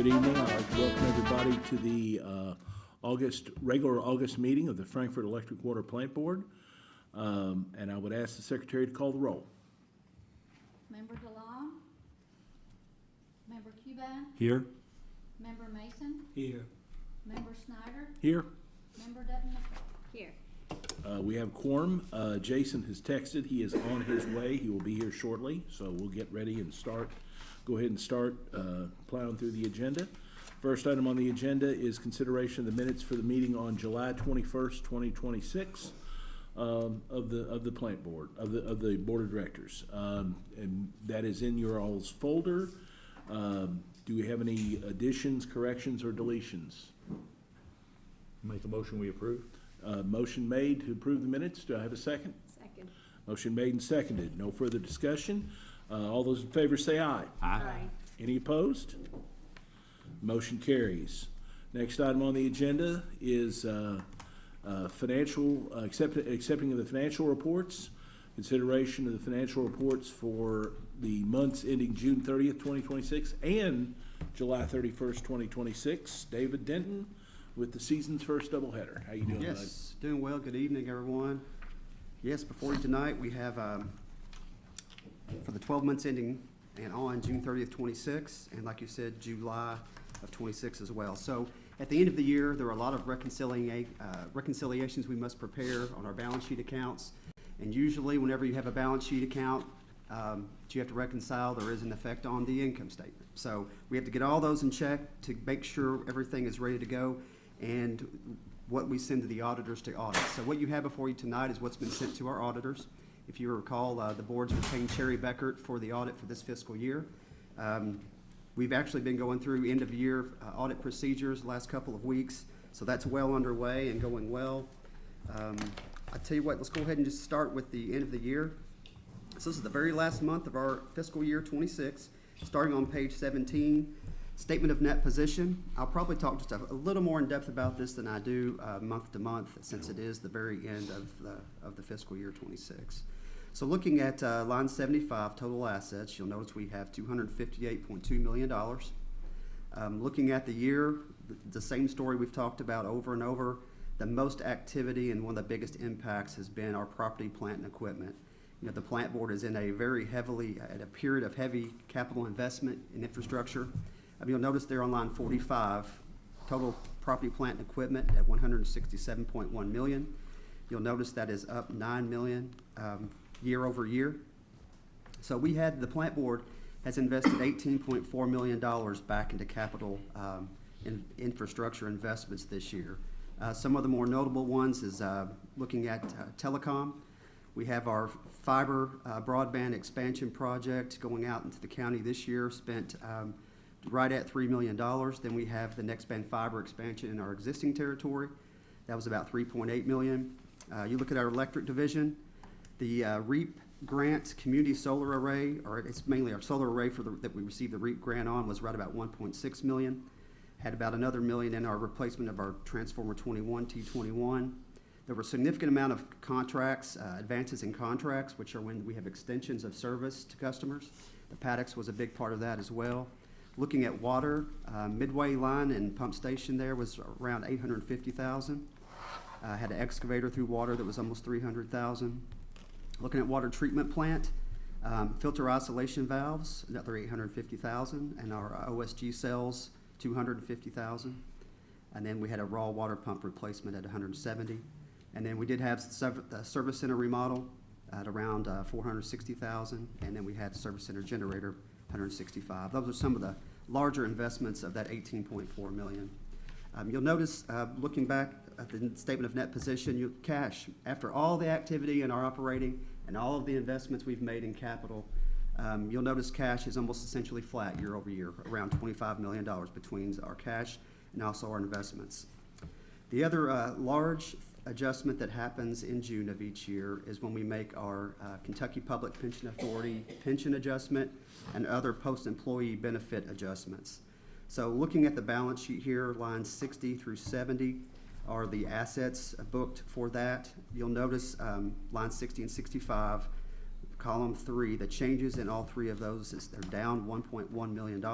Good evening. I'd like to welcome everybody to the regular August meeting of the Frankfort Electric Water Plant Board. And I would ask the secretary to call the roll. Member DeLong? Member Cuban? Here. Member Mason? Here. Member Snyder? Here. Member Dutton? Here. We have quorum. Jason has texted. He is on his way. He will be here shortly, so we'll get ready and start. Go ahead and start plowing through the agenda. First item on the agenda is consideration of the minutes for the meeting on July 21st, 2026 of the plant board, of the board of directors. And that is in your all's folder. Do we have any additions, corrections, or deletions? Make a motion, we approve. Motion made to approve the minutes. Do I have a second? Second. Motion made and seconded. No further discussion. All those in favor say aye. Aye. Any opposed? Motion carries. Next item on the agenda is accepting of the financial reports. Consideration of the financial reports for the months ending June 30th, 2026 and July 31st, 2026. David Denton with the season's first doubleheader. How you doing, bud? Yes, doing well. Good evening, everyone. Yes, before you tonight, we have, for the 12 months ending and on June 30th, 26, and like you said, July of 26 as well. So at the end of the year, there are a lot of reconciliations we must prepare on our balance sheet accounts. And usually, whenever you have a balance sheet account that you have to reconcile, there is an effect on the income statement. So we have to get all those in check to make sure everything is ready to go and what we send to the auditors to audit. So what you have before you tonight is what's been sent to our auditors. If you recall, the board's retained Cherry Beckert for the audit for this fiscal year. We've actually been going through end-of-year audit procedures the last couple of weeks, so that's well underway and going well. I tell you what, let's go ahead and just start with the end of the year. So this is the very last month of our fiscal year 26, starting on page 17. Statement of net position. I'll probably talk just a little more in depth about this than I do month to month, since it is the very end of the fiscal year 26. So looking at line 75, total assets, you'll notice we have $258.2 million. Looking at the year, the same story we've talked about over and over. The most activity and one of the biggest impacts has been our property, plant, and equipment. You know, the plant board is in a period of heavy capital investment in infrastructure. You'll notice there on line 45, total property, plant, and equipment at $167.1 million. You'll notice that is up $9 million year over year. So the plant board has invested $18.4 million back into capital infrastructure investments this year. Some of the more notable ones is looking at telecom. We have our fiber broadband expansion project going out into the county this year, spent right at $3 million. Then we have the next band fiber expansion in our existing territory. That was about $3.8 million. You look at our electric division, the REAP grant community solar array, or it's mainly our solar array that we received the REAP grant on, was right about $1.6 million. Had about another $1 million in our replacement of our Transformer 21, T21. There were a significant amount of contracts, advances in contracts, which are when we have extensions of service to customers. The paddocks was a big part of that as well. Looking at water, Midway line and pump station there was around $850,000. Had an excavator through water that was almost $300,000. Looking at water treatment plant, filter isolation valves, another $850,000, and our OSG cells, $250,000. And then we had a raw water pump replacement at $170,000. And then we did have the service center remodel at around $460,000, and then we had service center generator, $165,000. Those are some of the larger investments of that $18.4 million. You'll notice, looking back at the statement of net position, cash, after all the activity in our operating and all of the investments we've made in capital, you'll notice cash is almost essentially flat year over year, around $25 million between our cash and also our investments. The other large adjustment that happens in June of each year is when we make our Kentucky Public Pension Authority pension adjustment and other post-employee benefit adjustments. So looking at the balance sheet here, lines 60 through 70 are the assets booked for that. You'll notice lines 60 and 65, column 3, the changes in all three of those they're down $1.1 million.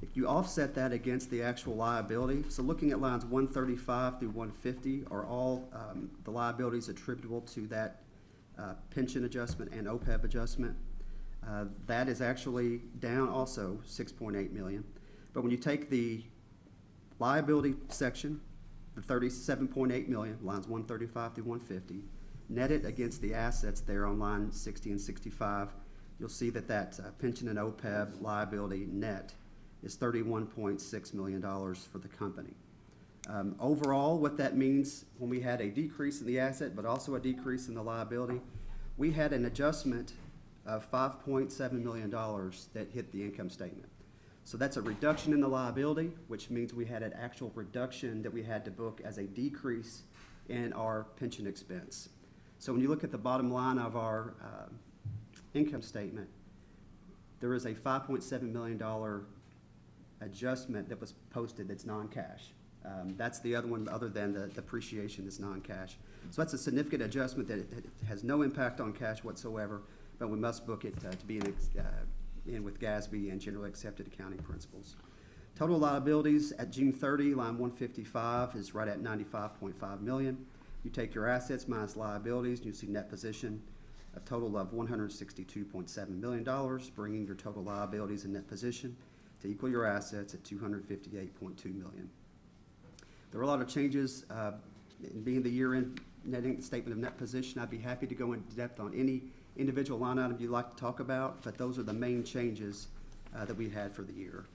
If you offset that against the actual liability, so looking at lines 135 through 150 are all the liabilities attributable to that pension adjustment and OPEB adjustment. That is actually down also 6.8 million. But when you take the liability section, the 37.8 million, lines 135 through 150, net it against the assets there on line 60 and 65, you'll see that pension and OPEB liability net is $31.6 million for the company. Overall, what that means, when we had a decrease in the asset but also a decrease in the liability, we had an adjustment of $5.7 million that hit the income statement. So that's a reduction in the liability, which means we had an actual reduction that we had to book as a decrease in our pension expense. So when you look at the bottom line of our income statement, there is a $5.7 million adjustment that was posted that's non-cash. That's the other one other than the depreciation that's non-cash. So that's a significant adjustment that it has no impact on cash whatsoever, but we must book it to be in with GASB and generally accepted accounting principles. Total liabilities at June 30, line 155 is right at $95.5 million. You take your assets minus liabilities, and you see net position, a total of $162.7 million, bringing your total liabilities and net position to equal your assets at $258.2 million. There are a lot of changes in being the year-end netting statement of net position. I'd be happy to go into depth on any individual line item you'd like to talk about, but those are the main changes that we had for the year.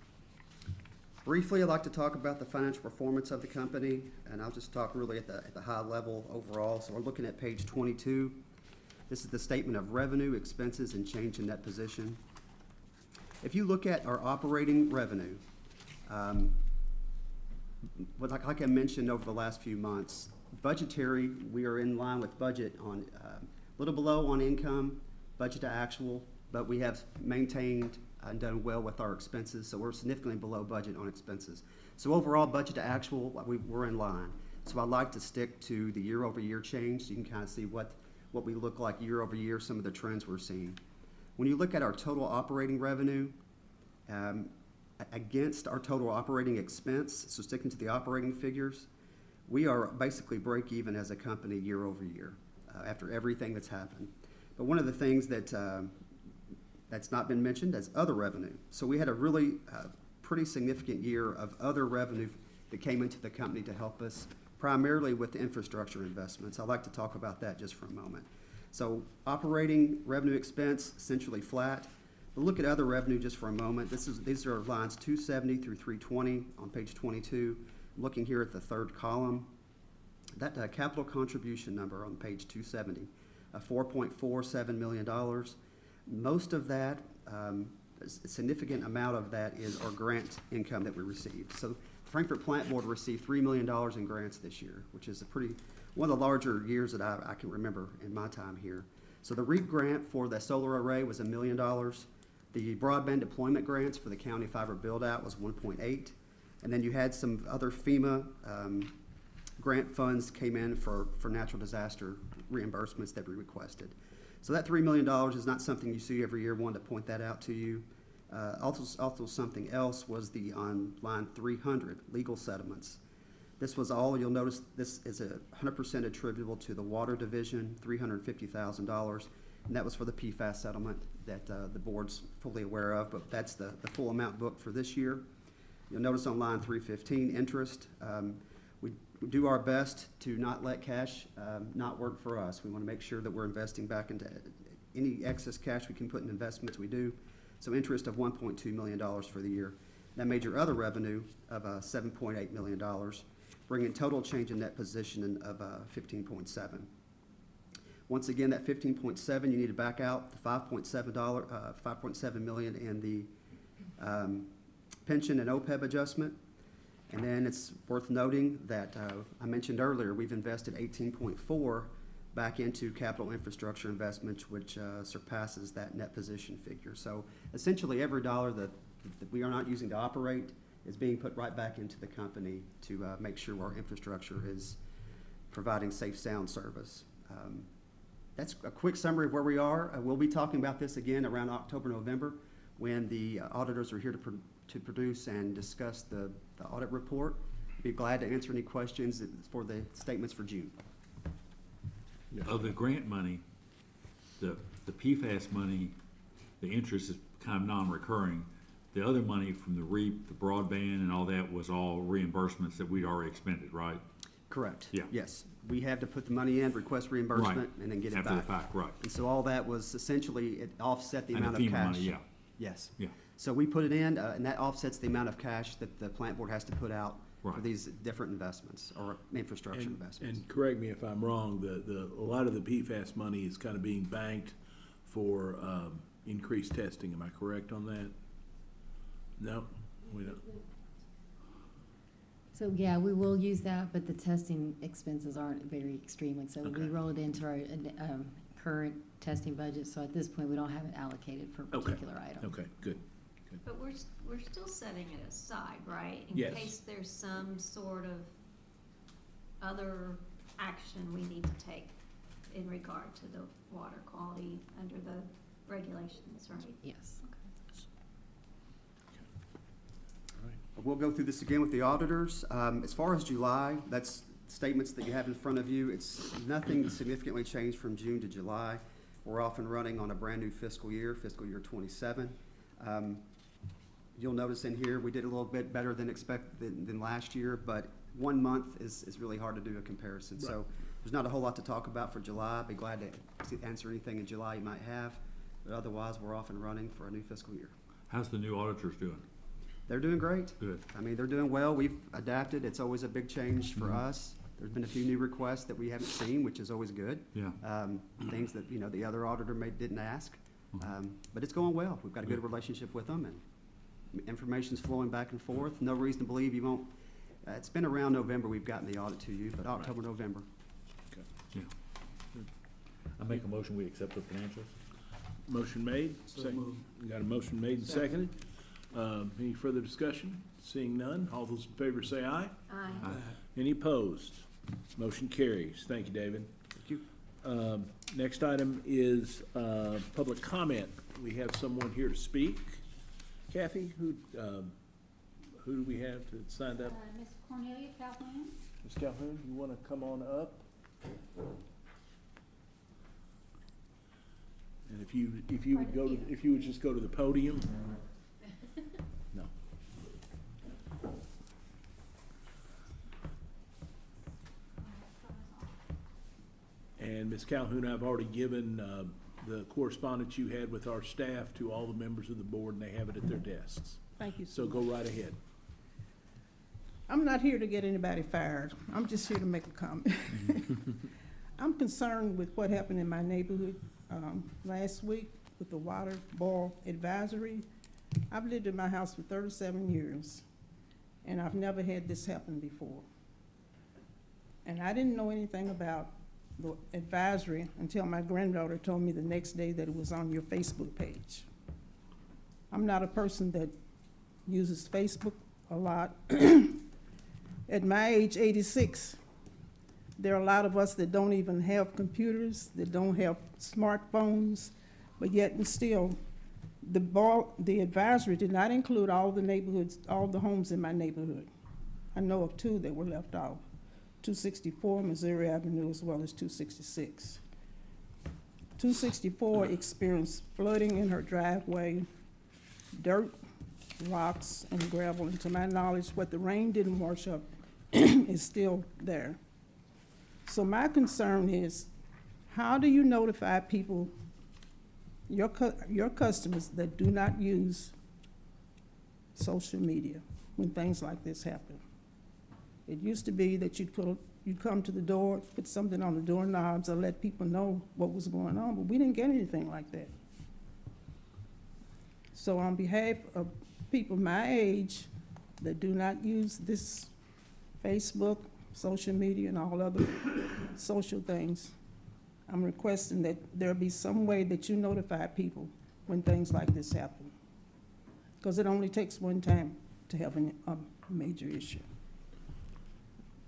Briefly, I'd like to talk about the financial performance of the company, and I'll just talk really at the high level overall. So we're looking at page 22. This is the statement of revenue, expenses, and change in net position. If you look at our operating revenue, like I mentioned over the last few months, budgetary, we are in line with budget on a little below on income, budget to actual, but we have maintained and done well with our expenses, so we're significantly below budget on expenses. So overall, budget to actual, we're in line. So I like to stick to the year-over-year change, so you can kind of see what we look like year-over-year, some of the trends we're seeing. When you look at our total operating revenue against our total operating expense, so sticking to the operating figures, we are basically break even as a company year-over-year after everything that's happened. But one of the things that that's not been mentioned is other revenue. So we had a really pretty significant year of other revenue that came into the company to help us, primarily with infrastructure investments. I'd like to talk about that just for a moment. So operating revenue expense, essentially flat. But look at other revenue just for a moment. These are lines 270 through 320 on page 22. Looking here at the third column, that capital contribution number on page 270, $4.47 million. Most of that, a significant amount of that is our grant income that we received. So the Frankfurt Plant Board received $3 million in grants this year, which is one of the larger years that I can remember in my time here. So the REAP grant for the solar array was $1 million. The broadband deployment grants for the county fiber build-out was 1.8. And then you had some other FEMA grant funds came in for natural disaster reimbursements that we requested. So that $3 million is not something you see every year. Wanted to point that out to you. Also something else was on line 300, legal settlements. This was all, you'll notice this is 100% attributable to the water division, $350,000. And that was for the PFAS settlement that the board's fully aware of, but that's the full amount booked for this year. You'll notice on line 315, interest. We do our best to not let cash not work for us. We want to make sure that we're investing back into any excess cash we can put in investments we do. So interest of $1.2 million for the year. That made your other revenue of $7.8 million, bringing total change in net position of 15.7. Once again, that 15.7, you need to back out the $5.7 million in the pension and OPEB adjustment. And then it's worth noting that I mentioned earlier, we've invested 18.4 back into capital infrastructure investments, which surpasses that net position figure. So essentially every dollar that we are not using to operate is being put right back into the company to make sure our infrastructure is providing safe, sound service. That's a quick summary of where we are. We'll be talking about this again around October, November, when the auditors are here to produce and discuss the audit report. Be glad to answer any questions for the statements for June. Of the grant money, the PFAS money, the interest is kind of non-recurring. The other money from the REAP, the broadband and all that was all reimbursements that we'd already expended, right? Correct. Yeah. Yes. We had to put the money in, request reimbursement, Right. and then get it back. After the fact, right. And so all that was essentially, it offset the And the amount of FEMA cash. money, yeah. Yes. Yeah. So we put it in, and that offsets the amount of cash that the plant board has to put out for Right. these different investments or infrastructure And, investments. and correct me if I'm wrong, a lot of the PFAS money is kind of being banked for, increased testing. Am I correct on that? No, we don't. So, yeah, we will use that, but the testing expenses aren't very extremely, so Okay. we roll it into our, current testing budget, so at this point, we don't have it allocated for a Okay. particular item. Okay, good. But we're still setting it aside, right? Yes. In case there's some sort of other action we need to take in regard to the water quality under the regulations, right? Yes. All right. We'll go through this again with the auditors. As far as July, that's statements that you have in front of you. It's nothing significantly changed from June to July. We're off and running on a brand-new fiscal year 27. You'll notice in here, we did a little bit better than expected than last year, but 1 month is really hard to do a comparison. So there's not a whole lot to talk about for July. I'd be glad to answer anything in July you might have, but otherwise, we're off and running for a new fiscal year. How's the new auditors doing? They're doing great. Good. I mean, they're doing well. We've adapted. It's always a big change for us. There's been a few new requests that we haven't seen, which is always good. Yeah. Things that, the other auditor didn't ask. But it's going well. We've got a good relationship with them, and information's flowing back and forth. No reason to believe you won't. It's been around November we've gotten the audit to you, but October, November. Yeah. I make a motion, we accept the financials? Motion made. Second. We got a motion made and seconded. Any further discussion? Seeing none, all those in favor say aye. Aye. Any opposed? Motion carries. Thank you, David. Thank you. Next item is public comment. We have someone here to speak. Kathy, who do we have that signed up? Miss Cornelia Calhoun. Ms. Calhoun, you want to come on up? And if you would go to, if you would just go to the podium. No. And Ms. Calhoun, I've already given the correspondence you had with our staff to all the members of the board, and they have it at their desks. Thank you. So go right ahead. I'm not here to get anybody fired. I'm just here to make a comment. I'm concerned with what happened in my neighborhood last week with the water boil advisory. I've lived in my house for 37 years, and I've never had this happen before. And I didn't know anything about the advisory until my granddaughter told me the next day that it was on your Facebook page. I'm not a person that uses Facebook a lot. At my age, 86, there are a lot of us that don't even have computers, that don't have smartphones, but yet and still, the advisory did not include all the neighborhoods, all the homes in my neighborhood. I know of 2 that were left out, 264 Missouri Avenue as well as 266. 264 experienced flooding in her driveway, dirt, rocks, and gravel, and to my knowledge, what the rain didn't wash up is still there. So my concern is, how do you notify people, your customers that do not use social media when things like this happen? It used to be that you'd come to the door, put something on the doorknobs, or let people know what was going on, but we didn't get anything like that. So on behalf of people my age that do not use this Facebook, social media, and all other social things, I'm requesting that there be some way that you notify people when things like this happen. Because it only takes one time to have a major issue.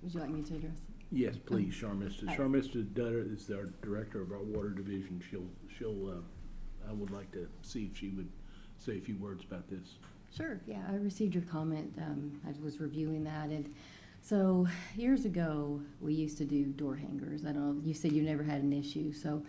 Would you like me to address it? Yes, please, Sharmista. Hi. Sharmista Dutter is our director of our water division. She'll, I would like to see if she would say a few words about this. Sure, yeah, I received your comment. I was reviewing that, and so years ago, we used to do door hangers. I don't know, you said you never had an issue. So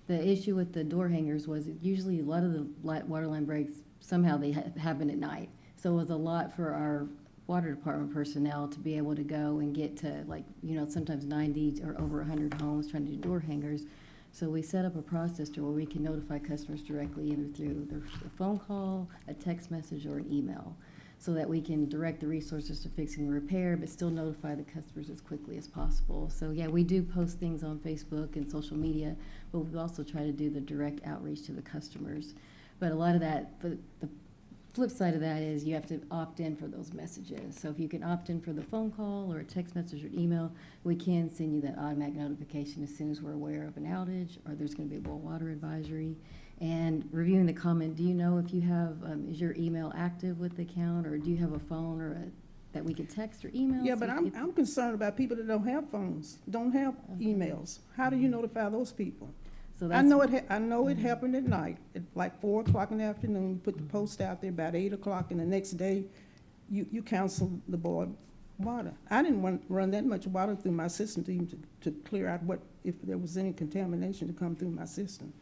the issue with the door hangers was usually a lot of the water line breaks, somehow they happen at night. So it was a lot for our water department personnel to be able to go and get to, like, sometimes 90 or over 100 homes trying to do door hangers. So we set up a process to where we can notify customers directly either through a phone call, a text message, or an email, so that we can direct the resources to fixing the repair, but still notify the customers as quickly as possible. So yeah, we do post things on Facebook and social media, but we also try to do the direct outreach to the customers. But a lot of that, the flip side of that is you have to opt in for those messages. So if you can opt in for the phone call or a text message or email, we can send you that automatic notification as soon as we're aware of an outage or there's going to be a boil water advisory. And reviewing the comment, do you know if you have, is your email active with the account, or do you have a phone that we could text or email? Yeah, so but I'm concerned about people that don't have phones, don't have emails. How do you notify those people? So I that's, know it happened at night, at like 4 o'clock in the afternoon. You put the post out there about 8 o'clock, and the next day, you cancel the board water. I didn't run that much water through my system to even to clear out if there was any contamination to come through my system.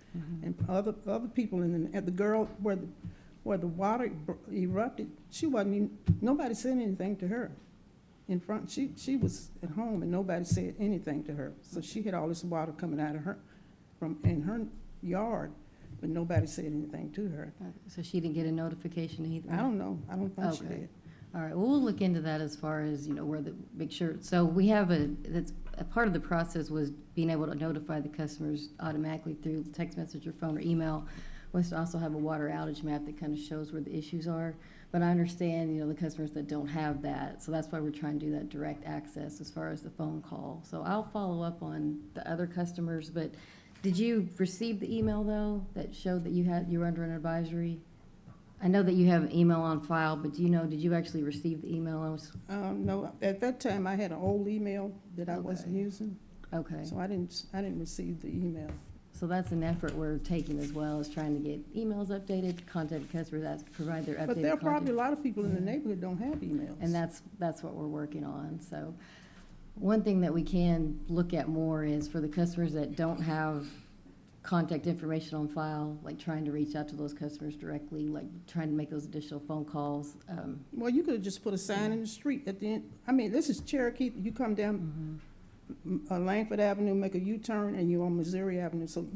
And other people at the girl where the water erupted, she wasn't even, nobody said anything to her. In front, she was at home and nobody said anything to her. So she had all this water coming out of her in her yard, but nobody said anything to her. so she didn't get a notification either? I don't know. I don't think she Okay. did. All right, well, we'll look into that as far as, where make sure, so we have that's a part of the process was being able to notify the customers automatically through text message or phone or email, was to also have a water outage map that kind of shows where the issues are. But I understand, the customers that don't have that, so that's why we're trying to do that direct access as far as the phone call. So I'll follow up on the other customers, but did you receive the email, though, that showed that you were under an advisory? I know that you have an email on file, but did you actually receive the email? No, at that time, I had an old email that I wasn't Okay. using, Okay, so I didn't receive the email. so that's an effort we're taking as well, is trying to get emails updated, contact customers, provide their updated But there are probably a contact. lot of people in the neighborhood don't have emails. And that's what we're working on. So one thing that we can look at more is for the customers that don't have contact information on file, like trying to reach out to those customers directly, like trying to make those additional phone calls. Well, you could have just put a sign in the street at the end. I mean, this is Cherokee. You come down Langford Avenue, make a U-turn, and you're on Missouri Avenue. So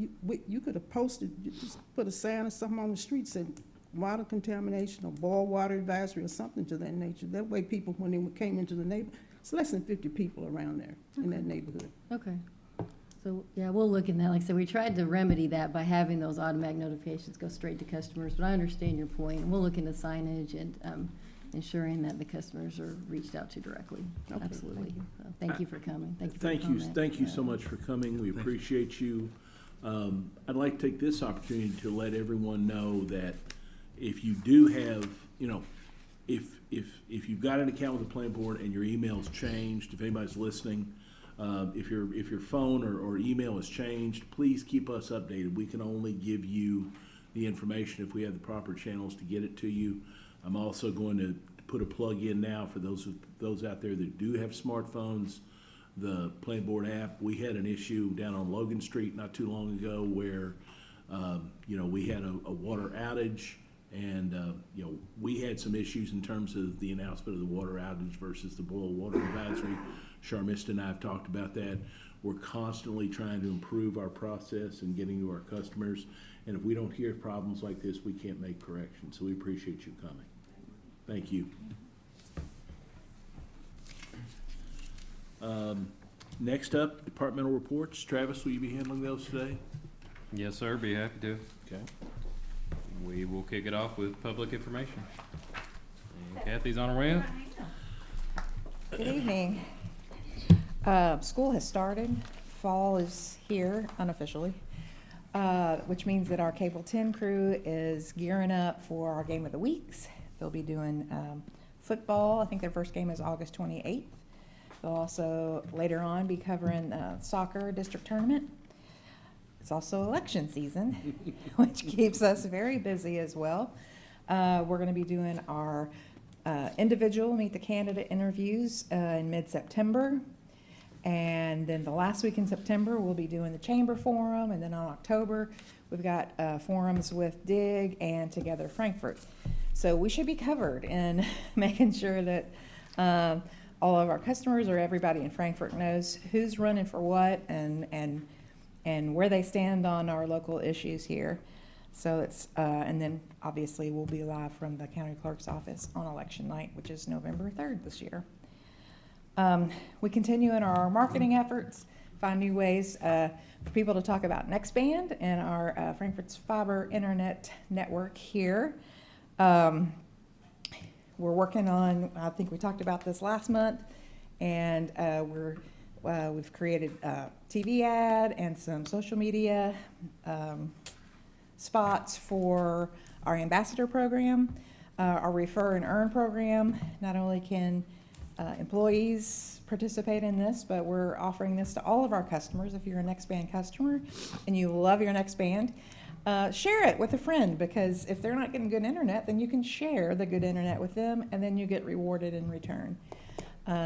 you could have posted, you just put a sign or something on the street saying water contamination or boil water advisory or something to that nature. That way people, when they came into the neighborhood, it's less than 50 people around there in that neighborhood. Okay. So, yeah, we'll look in that. Like I said, we tried to remedy that by having those automatic notifications go straight to customers, but I understand your point. And we'll look into signage and ensuring that the customers are reached out to directly. Okay, Absolutely. So, thank you for coming. Thank you for your comment. Thank you so much for coming. We appreciate you. I'd like to take this opportunity to let everyone know that if you do have, if you've got an account with the planning board and your email's changed, if anybody's listening, if your phone or email has changed, please keep us updated. We can only give you the information if we have the proper channels to get it to you. I'm also going to put a plug in now for those out there that do have smartphones. The planning board app, we had an issue down on Logan Street not too long ago where we had a water outage, and we had some issues in terms of the announcement of the water outage versus the boil water advisory. Sharmista and I have talked about that. We're constantly trying to improve our process and getting to our customers, and if we don't hear problems like this, we can't make corrections. So we appreciate you coming. Thank you. Next up, departmental reports. Travis, will you be handling those today? Yes, sir. Be happy to. Okay. We will kick it off with public information. And Kathy's on her way up. Good evening. School has started. Fall is here unofficially, which means that our Cable 10 crew is gearing up for our game of the weeks. They'll be doing football. I think their first game is August 28th. They'll also later on be covering soccer district tournament. It's also election season, which keeps us very busy as well. We're gonna be doing our individual Meet the Candidate interviews in mid-September. And then the last week in September, we'll be doing the Chamber Forum, and then on October, we've got forums with DIG and Together Frankfurt. So we should be covered in making sure that all of our customers or everybody in Frankfurt knows who's running for what and where they stand on our local issues here. So it's, and then obviously we'll be live from the county clerk's office on election night, which is November 3rd this year. We continue in our marketing efforts, find new ways for people to talk about NextBand and our Frankfurt's fiber internet network here. We're working on, I think we talked about this last month, and we've created a TV ad and some social media spots for our ambassador program, our Refer and Earn program. Not only can employees participate in this, but we're offering this to all of our customers. If you're a NextBand customer and you love your NextBand, share it with a friend, because if they're not getting good internet, then you can share the good internet with them, and then you get rewarded in return.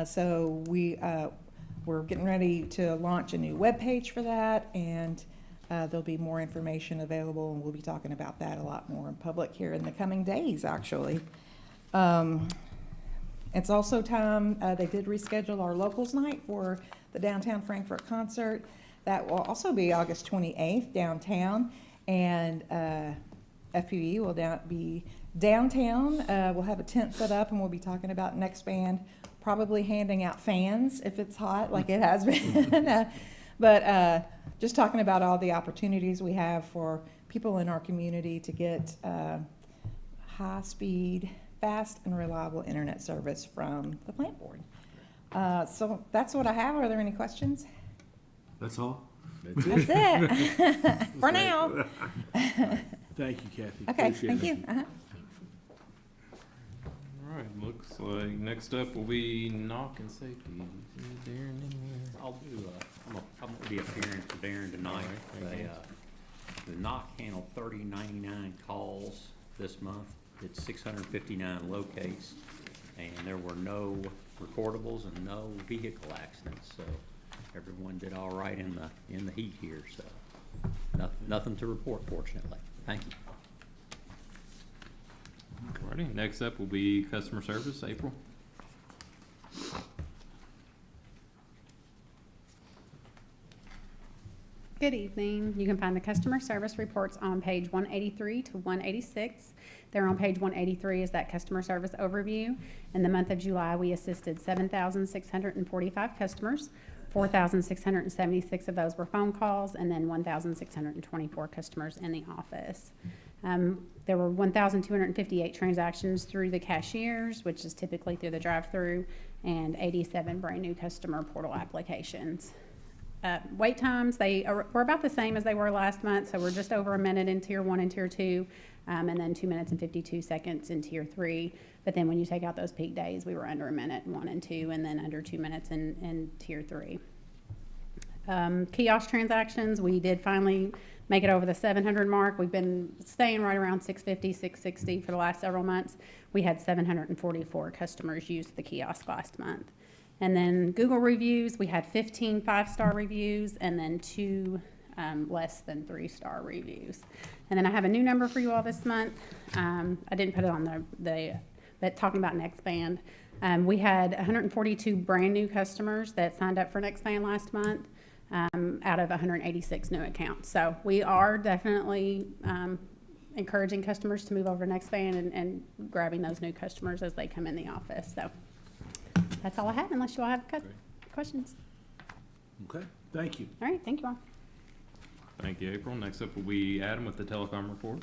So we're getting ready to launch a new webpage for that, and there'll be more information available, and we'll be talking about that a lot more in public here in the coming days, actually. It's also time, they did reschedule our locals night for the Downtown Frankfurt concert. That will also be August 28th downtown, and FPB will be downtown. We'll have a tent set up, and we'll be talking about NextBand, probably handing out fans if it's hot like it has been. But just talking about all the opportunities we have for people in our community to get high-speed, fast and reliable internet service from the plant board. So that's what I have. Are there any questions? That's all? That's it. That's it. For now. Thank you, Kathy. Okay, Appreciate thank it. you. All right, looks like next up will be knock and safety. Is Darren anywhere? I'll do, I'm gonna be appearing for Darren tonight. All right, The knock handled 3099 calls this month. It's 659 locates, and there were no recordables and no vehicle accidents, so everyone did all right in the heat here, so nothing to report, fortunately. Thank you. Alrighty, next up will be customer service, April. Good evening. You can find the customer service reports on page 183 to 186. There on page 183 is that customer service overview. In the month of July, we assisted 7,645 customers. 4,676 of those were phone calls, and then 1,624 customers in the office. There were 1,258 transactions through the cashiers, which is typically through the drive-through, and 87 brand-new customer portal applications. Wait times, were about the same as they were last month, so we're just over a minute in Tier 1 and Tier 2, and then 2 minutes and 52 seconds in Tier 3. But then when you take out those peak days, we were under a minute in 1 and 2, and then under 2 minutes in Tier 3. Kiosk transactions, we did finally make it over the 700 mark. We've been staying right around 650, 660 for the last several months. We had 744 customers use the kiosk last month. And then Google reviews, we had 15 5-star reviews, and then 2 less than 3-star reviews. And then I have a new number for you all this month. I didn't put it on but talking about NextBand, we had 142 brand new customers that signed up for NextBand last month out of 186 new accounts. So we are definitely encouraging customers to move over to NextBand and grabbing those new customers as they come in the office. So that's all I have, unless you all have questions. Okay, thank you. All right, thank you all. Thank you, April. Next up will be Adam with the telecom report.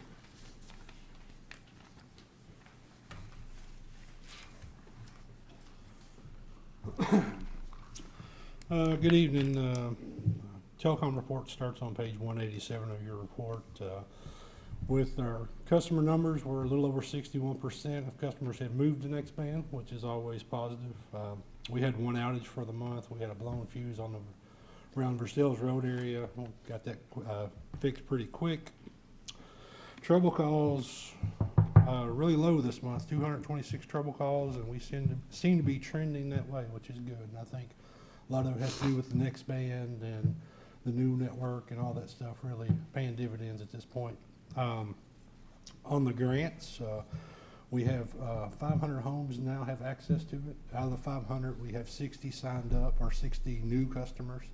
Good evening. Telecom report starts on page 187 of your report. With our customer numbers, we're a little over 61% of customers have moved to NextBand, which is always positive. We had one outage for the month. We had a blown fuse on the around Versailles Road area. Got that fixed pretty quick. Trouble calls, really low this month, 226 trouble calls, and we seem to be trending that way, which is good. And I think a lot of it has to do with the next band and the new network and all that stuff really paying dividends at this point. On the grants, we have 500 homes now have access to it. Out of the 500, we have 60 signed up, or 60 new customers.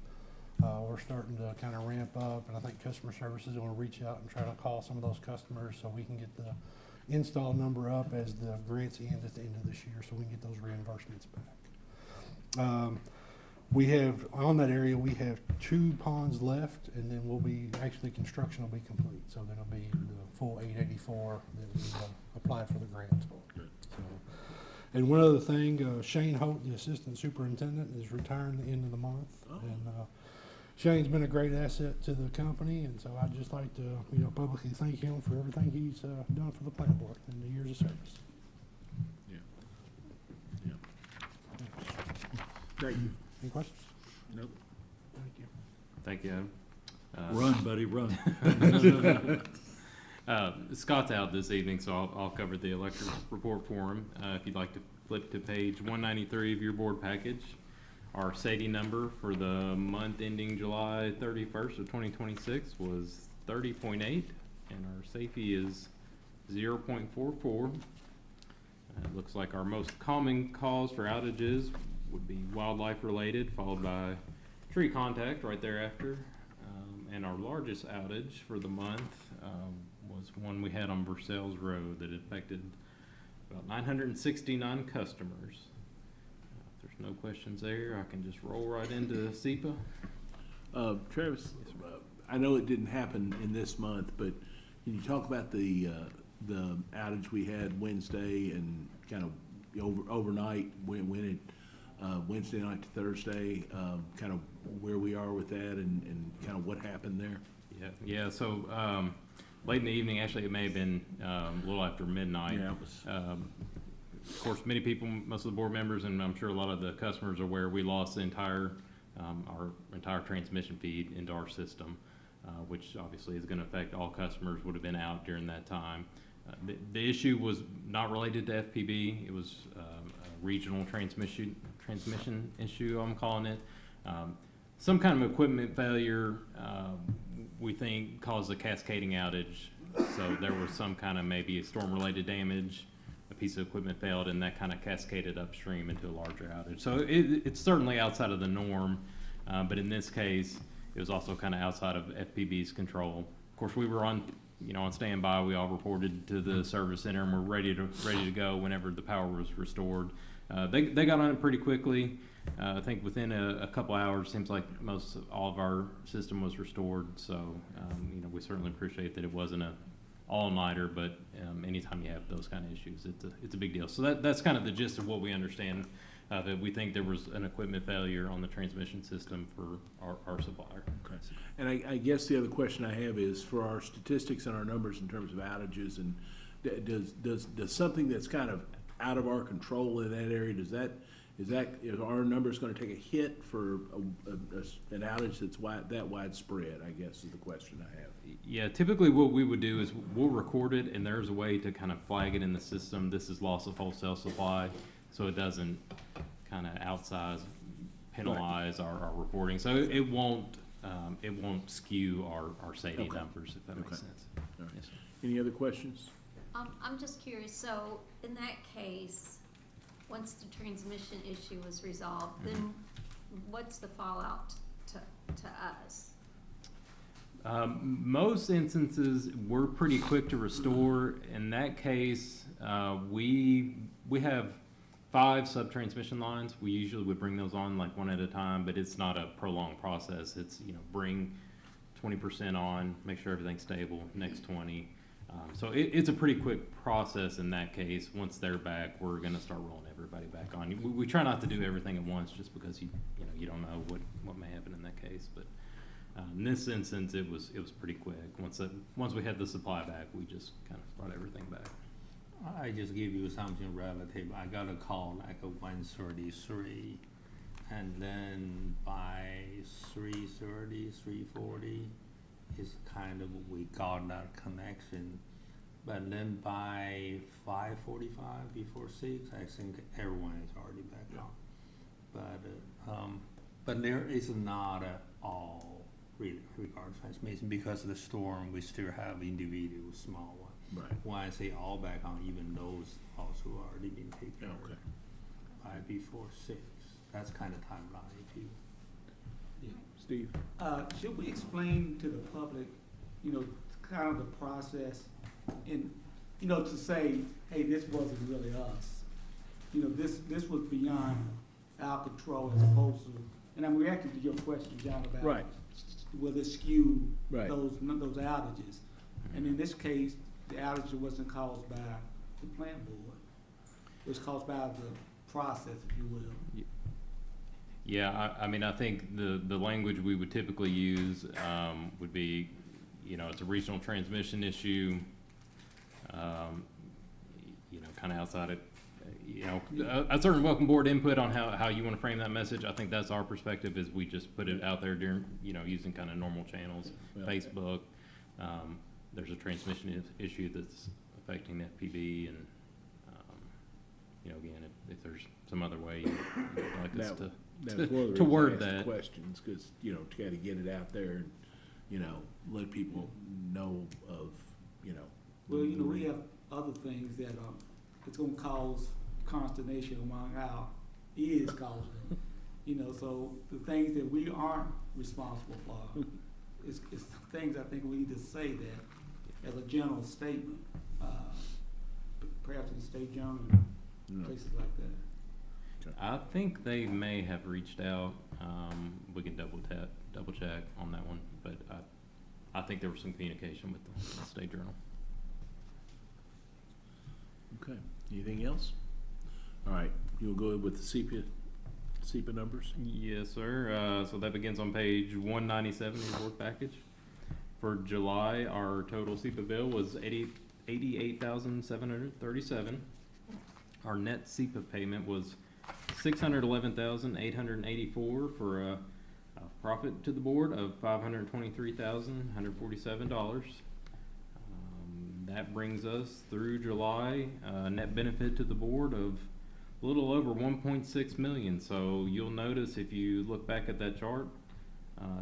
We're starting to kind of ramp up, and I think customer services is going to reach out and try to call some of those customers so we can get the install number up as the grants end at the end of this year, so we can get those reimbursements back. We have, on that area, we have 2 ponds left, and then we'll be, actually construction will be complete. So then it'll be the full 884 that we applied for the grant. So, and one other thing, Shane Holt, the assistant superintendent, is retiring the end of the month. And Shane's been a great asset to the company, and so I'd just like to, publicly thank him for everything he's done for the plant board and the years of service. Yeah. Thank you. Any questions? Nope. Thank you. Thank you, Adam. Run, buddy, run. Scott's out this evening, so I'll cover the electric report for him. If you'd like to flip to page 193 of your board package, our SAIDI number for the month ending July 31st of 2026 was 30.8, and our SAFE is 0.44. It looks like our most common cause for outages would be wildlife related, followed by tree contact right thereafter. And our largest outage for the month was one we had on Versailles Road that affected about 969 customers. If there's no questions there, I can just roll right into SEPA. Travis, I know it didn't happen in this month, but can you talk about the outage we had Wednesday and kind of overnight when it Wednesday night to Thursday, kind of where we are with that and kind of what happened there? Yeah. So late in the evening, actually, it may have been a little after midnight. Yeah, it was. Of course, many people, most of the board members, and I'm sure a lot of the customers are aware, we lost the entire our entire transmission feed into our system, which obviously is going to affect all customers would have been out during that time. The issue was not related to FPB. It was a regional transmission issue, I'm calling it. Some kind of equipment failure, we think, caused a cascading outage. So there was some kind of maybe a storm-related damage, a piece of equipment failed, and that kind of cascaded upstream into a larger outage. So it's certainly outside of the norm, but in this case, it was also kind of outside of FPB's control. Of course, we were on standby. We all reported to the service center, and we're ready to go whenever the power was restored. They got on it pretty quickly. I think within a couple hours, seems like all of our system was restored. So, we certainly appreciate that it wasn't a all-nighter, but anytime you have those kind of issues, it's a big deal. So that's kind of the gist of what we understand, that we think there was an equipment failure on the transmission system for our supplier. Okay. And I guess the other question I have is for our statistics and our numbers in terms of outages, and does something that's kind of out of our control in that area, is our numbers going to take a hit for an outage that's that widespread, I guess is the question I have. Yeah, typically what we would do is we'll record it, and there's a way to kind of flag it in the system. This is loss of wholesale supply, so it doesn't kind of penalize our reporting. So it won't skew our SAIDI numbers, if that makes sense. All right. Yes, sir. Any other questions? I'm just curious, so in that case, once the transmission issue was resolved, then what's the fallout to us? Most instances, we're pretty quick to restore. In that case, we have 5 sub-transmission lines. We usually would bring those on like one at a time, but it's not a prolonged process. It's, bring 20% on, make sure everything's stable, next 20. So it's a pretty quick process in that case. Once they're back, we're going to start rolling everybody back on. We try not to do everything at once just because you don't know what may happen in that case. But in this instance, it was pretty quick. Once we had the supply back, we just kind of brought everything back. I just give you something relative. I got a call like at 1:33, and then by 3:30, 3:40, it's kind of we got that connection. but then by 5:45, before 6, I think everyone is already back on. But there is not all regard transmission because of the storm. We still have individual small one. Right. When I say all back on, even those also already been taken care of Okay. by before 6. That's kind of timeline if you. Steve? Should we explain to the public, kind of the process and, to say, hey, this wasn't really us. This was beyond our control as opposed to, and I'm reacting to your question, John, about Right. will it skew Right. those outages? And in this case, the outage wasn't caused by the plant board. It was caused by the process, if you will. Yeah, I mean, I think the language we would typically use would be, it's a regional transmission issue, kind of outside it, a certain welcome board input on how you want to frame that message. I think that's our perspective, is we just put it out there during, using kind of normal channels, Yeah. Facebook. There's a transmission issue that's affecting FPB, and, again, if there's some other way you'd like us to. That was one of the to reasons word I asked the that. questions, because, to kind of get it out there and, let people know of, Well, we have other things that it's gonna cause consternation among is causing. So the things that we aren't responsible for, is things I think we need to say that as a general statement, perhaps in the State Journal, Yeah. places like that. I think they may have reached out. We can double check on that one, but I think there was some communication with the State Journal. Okay, anything else? All right, you'll go with the SEPA numbers? Yes, sir. So that begins on page 197 of your board package. For July, our total SEPA bill was $88,737. Our net SEPA payment was $611,884 for a profit to the board of $523,147. That brings us through July, net benefit to the board of a little over 1.6 million. So you'll notice if you look back at that chart,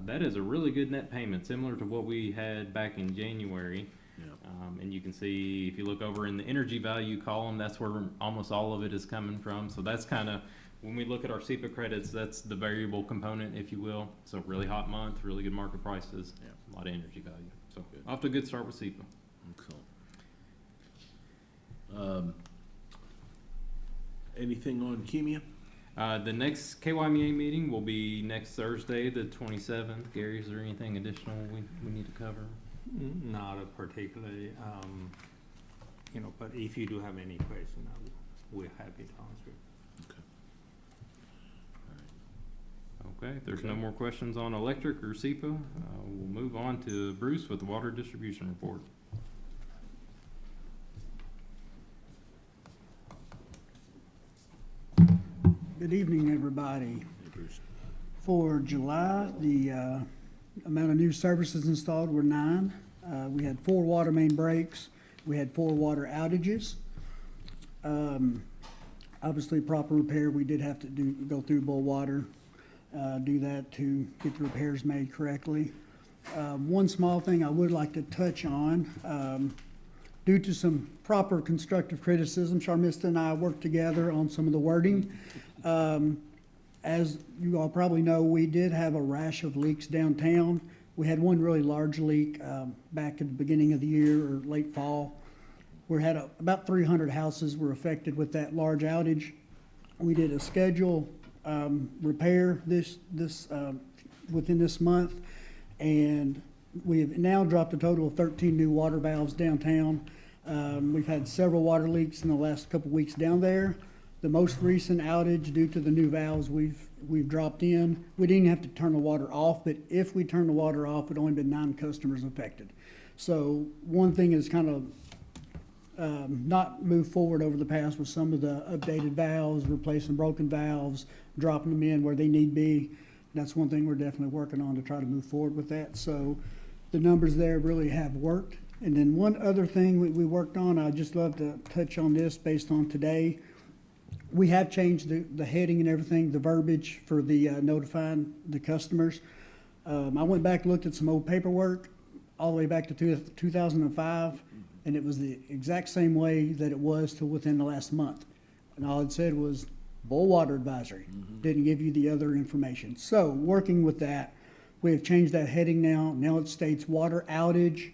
that is a really good net payment, similar to what we had back in January. Yeah. And you can see, if you look over in the energy value column, that's where almost all of it is coming from. So that's kind of, when we look at our SEPA credits, that's the variable component, if you will. So really hot month, really good market prices, Yeah. a lot of energy value. So Good. off to a good start with SEPA. Excellent. Anything on Kemia? The next KYMEA meeting will be next Thursday, the 27th. Gary, is there anything additional we need to cover? Not a particularly, but if you do have any question, we're happy to answer. Okay, if there's no Okay. more questions on electric or SEPA, we'll move on to Bruce with the water distribution report. Good evening, everybody. Hey, Bruce. For July, the amount of new services installed were 9. We had 4 water main breaks. We had 4 water outages. Obviously, proper repair, we did have to go through Bull Water, do that to get the repairs made correctly. One small thing I would like to touch on, due to some proper constructive criticism, Sharmista and I worked together on some of the wording. As you all probably know, we did have a rash of leaks downtown. We had one really large leak back at the beginning of the year or late fall. We had about 300 houses were affected with that large outage. We did a schedule repair within this month, and we have now dropped a total of 13 new water valves downtown. We've had several water leaks in the last couple of weeks down there. The most recent outage, due to the new valves we've dropped in, we didn't have to turn the water off, but if we turned the water off, it only been 9 customers affected. So one thing is kind of not moved forward over the past with some of the updated valves, replacing broken valves, dropping them in where they need be. That's one thing we're definitely working on to try to move forward with that. So the numbers there really have worked. And then one other thing we worked on, I'd just love to touch on this based on today. We have changed the heading and everything, the verbiage for the notifying the customers. I went back and looked at some old paperwork all the way back to 2005, and it was the exact same way that it was till within the last month. And all it said was boil water advisory. Didn't give you the other information. So working with that, we have changed that heading now. Now it states water outage,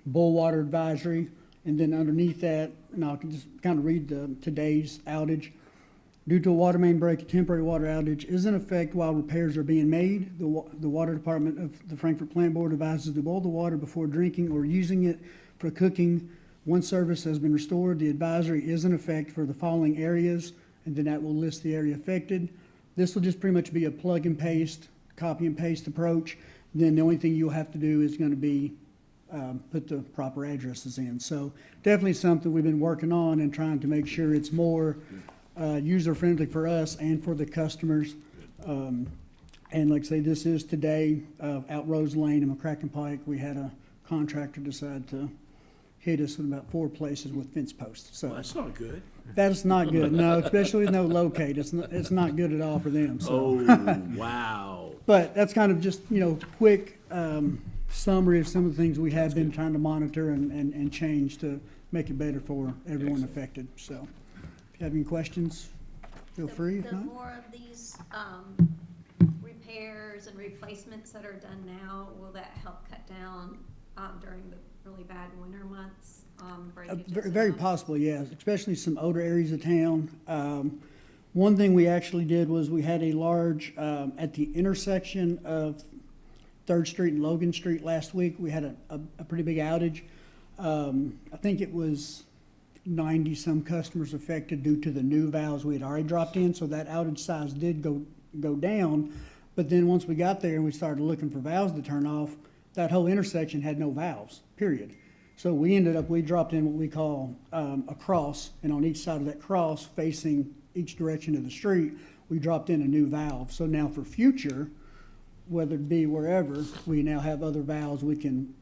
boil water advisory, and then underneath that, and I can just kind of read today's outage. Due to a water main break, a temporary water outage is in effect while repairs are being made. The Water Department of the Frankfort Plant Board advises to boil the water before drinking or using it for cooking. Once service has been restored, the advisory is in effect for the following areas, and then that will list the area affected. This will just pretty much be a plug and paste, copy and paste approach. Then the only thing you'll have to do is going to be put the proper addresses in. So definitely something we've been working on and trying to make sure it's more user-friendly for us and for the customers. And like I say, this is today out Rose Lane and McCracken Pike. We had a contractor decide to hit us in about 4 places with fence posts. So Well, that's not good. that's not good, no, especially with no locate. It's not good at all for them. So. Oh, wow. But that's kind of just, quick summary of some of the things we have been trying to monitor and change to make it better for everyone affected. So if you have any questions, feel free. If The not, more of these repairs and replacements that are done now, will that help cut down during the really bad winter months? very possible, yes, especially some older areas of town. One thing we actually did was we had a large, at the intersection of 3rd Street and Logan Street last week, we had a pretty big outage. I think it was 90-some customers affected due to the new valves we had already dropped in, so that outage size did go down. But then once we got there and we started looking for valves to turn off, that whole intersection had no valves, period. So we dropped in what we call a cross, and on each side of that cross, facing each direction of the street, we dropped in a new valve. So now for future, whether it be wherever, we now have other valves we can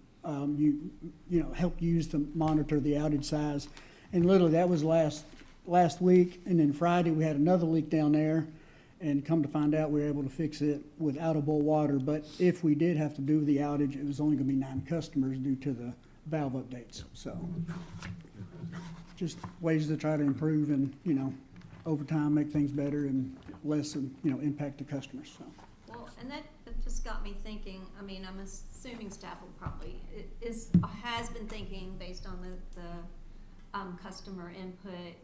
help use to monitor the outage size. And literally that was last week, and then Friday we had another leak down there, and come to find out we were able to fix it without a boil water. But if we did have to do the outage, it was only going to be 9 customers due to the valve updates. So just ways to try to improve and, over time make things better and less, impact the customers. So. Well, and that just got me thinking. I mean, I'm assuming staff will probably has been thinking based on the customer input.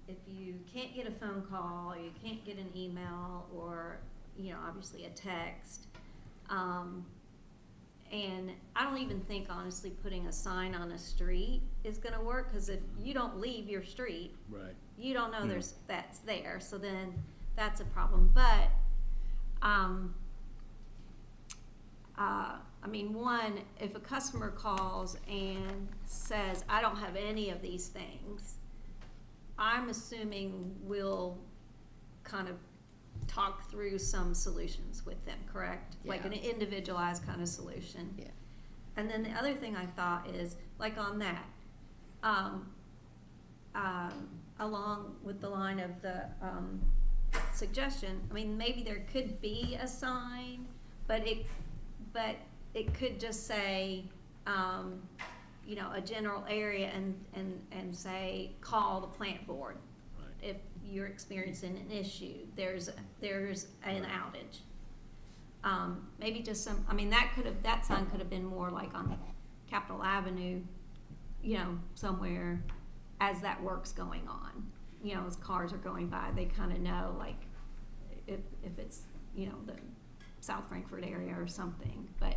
If you can't get a phone call, or you can't get an email, or obviously a text. And I don't even think, honestly, putting a sign on a street is going to work, because if you don't leave your street, Right. you don't know that's there. So then that's a problem. But one, if a customer calls and says, I don't have any of these things, I'm assuming we'll kind of talk through some solutions with them, correct? Like an individualized kind of solution. Yeah. And then the other thing I thought is, like on that, along with the line of the suggestion, maybe there could be a sign, but it could just say, a general area and say, call the plant board. Right. If you're experiencing an issue, there's an outage. Maybe just some, that sign could have been more like on Capitol Avenue, somewhere as that work's going on. As cars are going by, they kind of know, like, if it's, the South Frankfort area or something. But,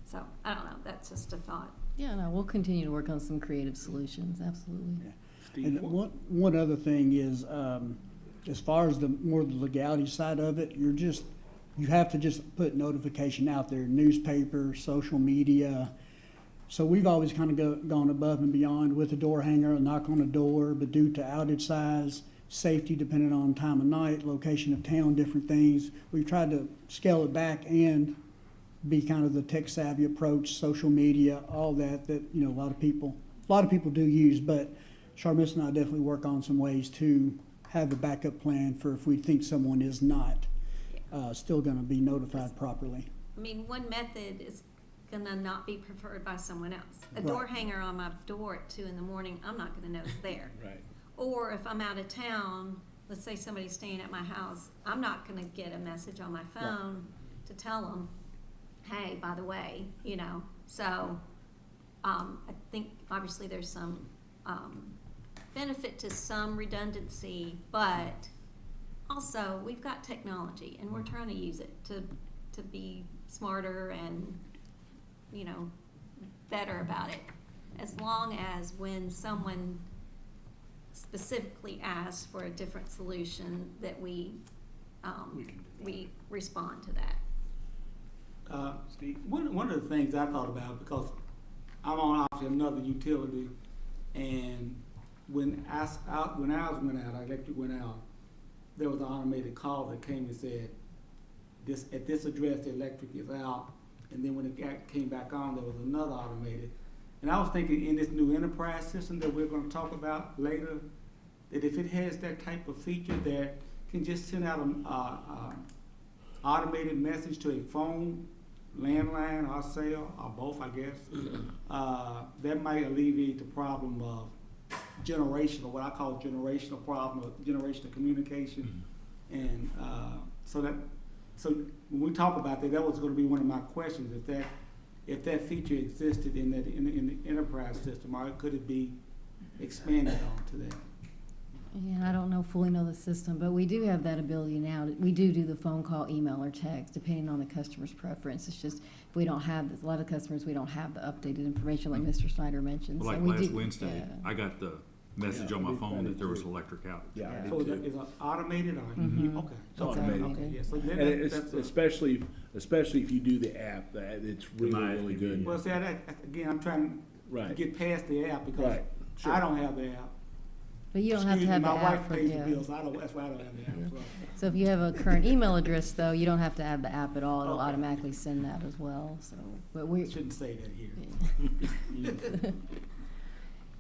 so, I don't know, that's just a thought. Yeah, no, we'll continue to work on some creative solutions, absolutely. Yeah. Steve, And one other thing is, as far as the legality side of it, you have to just put notification out there, newspaper, social media. So we've always kind of gone above and beyond with a door hanger, a knock on a door, but due to outage size, safety depending on time of night, location of town, different things, we've tried to scale it back and be kind of the tech savvy approach, social media, all that, you know, a lot of people do use, but Charmis and I definitely work on some ways to have a backup plan for if we think someone is not still gonna be notified properly. I mean, one method is gonna not be preferred by someone else. A Right. door hanger on my door at 2 in the morning, I'm not gonna know it's there. Right. Or if I'm out of town, let's say somebody's staying at my house, I'm not gonna get a message on my phone to tell them, hey, by the way, you know. So, I think obviously there's some, benefit to some redundancy, but also we've got technology and we're trying to use it to be smarter and, you know, better about it. As long as when someone specifically asks for a different solution, that we respond to that. Steve? One of the things I thought about, because I'm on obviously another utility, and when ours went out, our electric went out, there was an automated call that came and said, at this address, the electric is out. And then when it came back on, there was another automated. And I was thinking in this new enterprise system that we're gonna talk about later, that if it has that type of feature that can just send out a automated message to a phone, landline, or cell, or both, I guess, that might alleviate the problem of generational, what I call generational problem, of generational communication. And so when we talk about that, that was going to be one of my questions. If that feature existed in the enterprise system, or could it be expanded onto that? Yeah, I don't fully know the system, but we do have that ability now. We do the phone call, email, or text, depending on the customer's preference. It's just, if we don't have, a lot of customers, we don't have the updated information like Mr. Snyder mentioned. Like So we last do- Wednesday, yeah. I got the message on my phone that there was electric outage. Yeah, I So did is too. it automated or? Mhm. Okay. It's automated. Okay, yeah, so And then it's, that's especially if you do the app, it's really, My really FPB. good. well, see, again, I'm trying to Right, get past the app because right, sure. I don't have the app. But you don't have to have the My wife app for, pays the yeah. bills, that's why I don't have the app. So. So if you have a current email address, though, you don't have to have the app at all. It'll Okay. automatically send that as well, so. But we, Shouldn't say that here.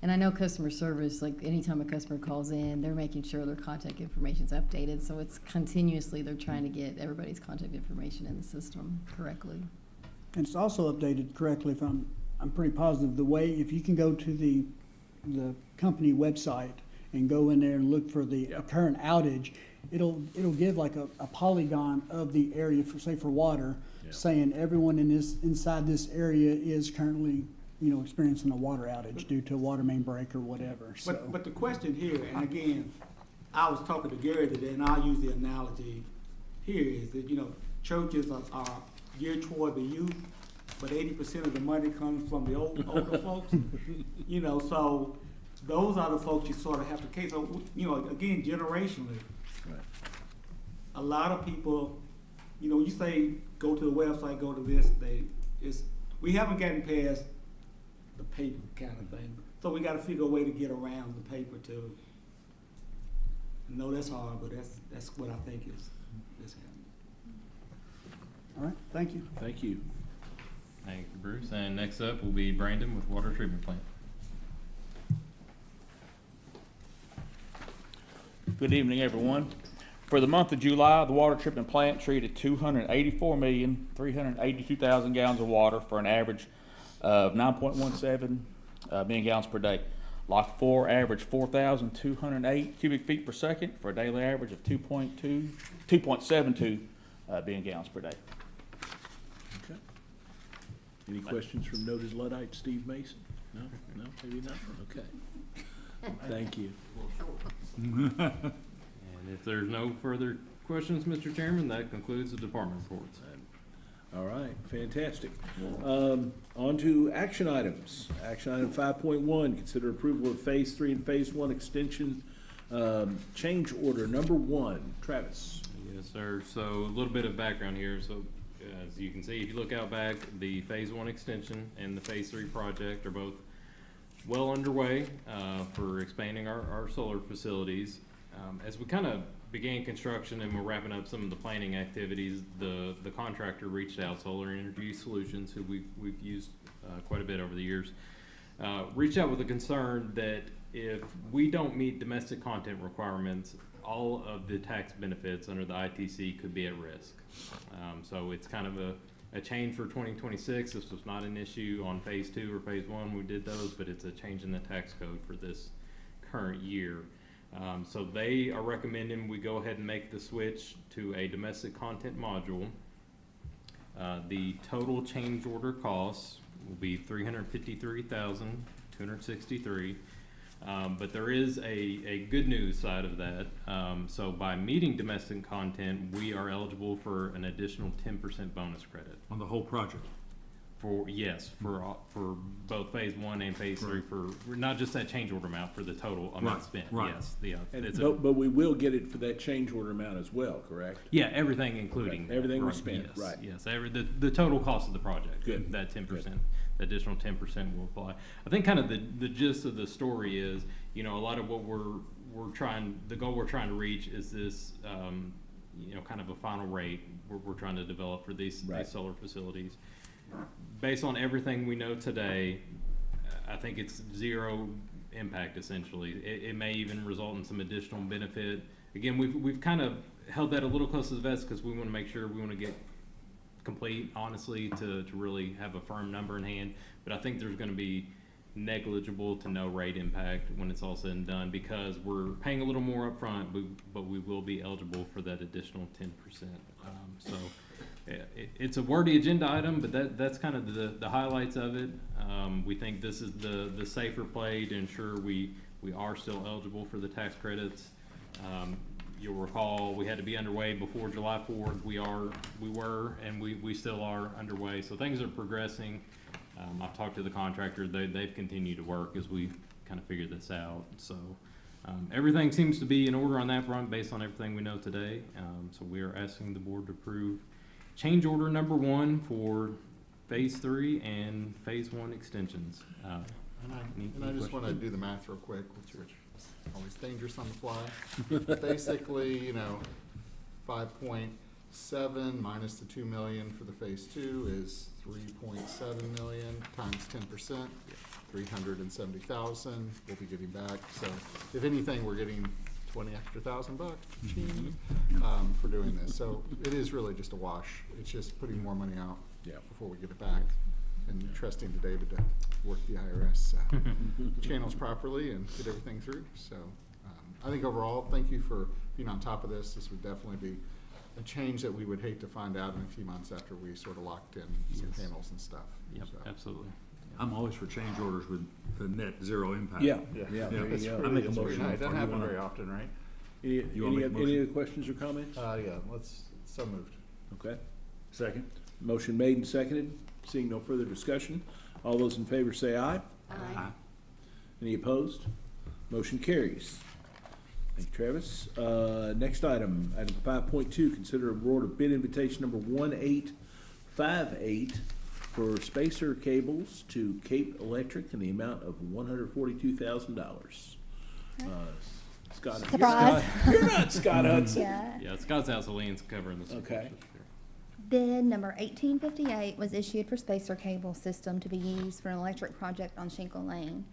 and I know customer service, like anytime a customer calls in, they're making sure their contact information's updated. So it's continuously, they're trying to get everybody's contact information in the system correctly. And it's also updated correctly, if I'm pretty positive, the way, if you can go to the company website and go in there and look for the current outage, it'll give like a polygon of the area for, say, for water, Yeah. saying everyone inside this area is currently, you know, experiencing a water outage due to a water main break or whatever, so. But the question here, and again, I was talking to Gary today, and I'll use the analogy here, is that, you know, churches are geared toward the youth, but 80% of the money comes from the older folks. You know, so those are the folks you sort of have to case. So, you know, again, generationally, Right. a lot of people, you know, you say, go to the website, go to this, we haven't gotten past the paper kind of thing. So we gotta figure a way to get around the paper too. I know that's hard, but that's what I think is happening. All right, thank you. Thank you. Thank you, Bruce. And next up will be Brandon with Water Treatment Plant. Good evening, everyone. For the month of July, the water treatment plant treated 284,382,000 gallons of water for an average of 9.17 million gallons per day. Lot 4 averaged 4,208 cubic feet per second for a daily average of 2.72 billion gallons per day. Okay. Any questions from noted Luddite Steve Mason? No, maybe not? Okay. Thank you. And if there's no further questions, Mr. Chairman, that concludes the department reports. All right, fantastic. On to action items. Action item 5.1, consider approval of Phase 3 and Phase 1 extension change order number 1. Travis. Yes, sir. So a little bit of background here. So as you can see, if you look out back, the Phase 1 extension and the Phase 3 project are both well underway for expanding our solar facilities. As we kind of began construction and we're wrapping up some of the planning activities, the contractor reached out, Solar Energy Solutions, who we've used quite a bit over the years, reached out with a concern that if we don't meet domestic content requirements, all of the tax benefits under the ITC could be at risk. So it's kind of a change for 2026. This was not an issue on phase 2 or phase 1. We did those, but it's a change in the tax code for this current year. So they are recommending we go ahead and make the switch to a domestic content module. The total change order costs will be $353,263. But there is a good news side of that. So by meeting domestic content, we are eligible for an additional 10% bonus credit. On the whole project? For both phase 1 and phase 3, for not just that change order amount, for the total amount spent. Right. Yes. But we will get it for that change order amount as well, correct? Yeah, everything including. Okay. Everything we right, spent, yes, right. Yes, the total cost of the project. Good. That 10%, Good. the additional 10% will apply. I think kind of the gist of the story is, a lot of what the goal we're trying to reach is this, kind of a final rate we're trying to develop for these solar facilities. Based on everything we know today, I think it's zero impact essentially. It may even result in some additional benefit. Again, we've kind of held that a little close to the vest because we want to make sure we want to get complete, honestly, to really have a firm number in hand. But I think there's going to be negligible to no rate impact when it's all said and done because we're paying a little more upfront, but we will be eligible for that additional 10%. It's a wordy agenda item, but that's kind of the highlights of it. We think this is the safer play to ensure we are still eligible for the tax credits. You'll recall we had to be underway before July 4th. We were, and we still are underway. So things are progressing. I've talked to the contractor. They've continued to work as we kind of figure this out. So everything seems to be in order on that front based on everything we know today. So we are asking the board to approve change order number 1 for phase 3 and phase 1 extensions. And I just want to do the math real quick, which is always dangerous on the fly. Basically, 5.7 minus the 2 million for the phase 2 is 3.7 million times 10%, 370,000 we'll be getting back. So if anything, we're getting 20 extra thousand bucks for doing this. So it is really just a wash. It's just putting more money out before we get it back and trusting to David to work the IRS channels properly and get everything through. So I think overall, thank you for being on top of this. This would definitely be a change that we would hate to find out in a few months after we sort of locked in some panels and stuff. Yep, so. Absolutely. I'm always for change orders with the net zero impact. Yeah, there you go. I make a It's pretty motion. nice. It doesn't happen very often, right? Any other questions or comments? Yeah, so moved. Okay. Second. Motion made and seconded. Seeing no further discussion. All those in favor say aye. Aye. Any opposed? Motion carries. Thank you, Travis. Next item, item 5.2, consider award of bid invitation number 1858 for spacer cables to Cape Electric in the amount of $142,000. Scott. Surprise. You're not Scott Hudson. Yeah, Scott's Assoline's covering this. Okay. Bid number 1858 was issued for spacer cable system to be used for an electric project on Shinkle Lane.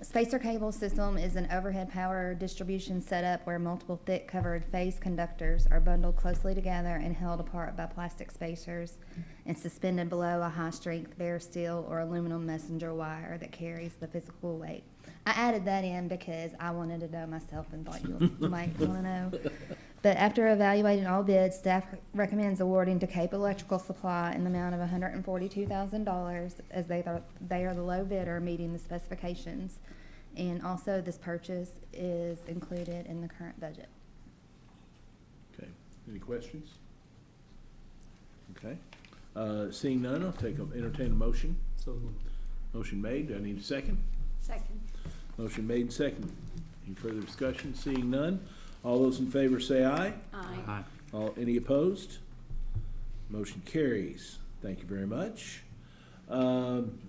Spacer cable system is an overhead power distribution setup where multiple thick covered phase conductors are bundled closely together and held apart by plastic spacers and suspended below a high strength bare steel or aluminum messenger wire that carries the physical weight. I added that in because I wanted to know myself and thought you might want to know. But after evaluating all bids, staff recommends awarding to Cape Electrical Supply in the amount of $142,000 as they are the low bidder meeting the specifications. And also this purchase is included in the current budget. Okay. Any questions? Okay. Seeing none, I'll entertain a motion. So moved. Motion made. Do I need a second? Second. Motion made and seconded. Any further discussion? Seeing none. All those in favor say aye. Aye. Any opposed? Motion carries. Thank you very much.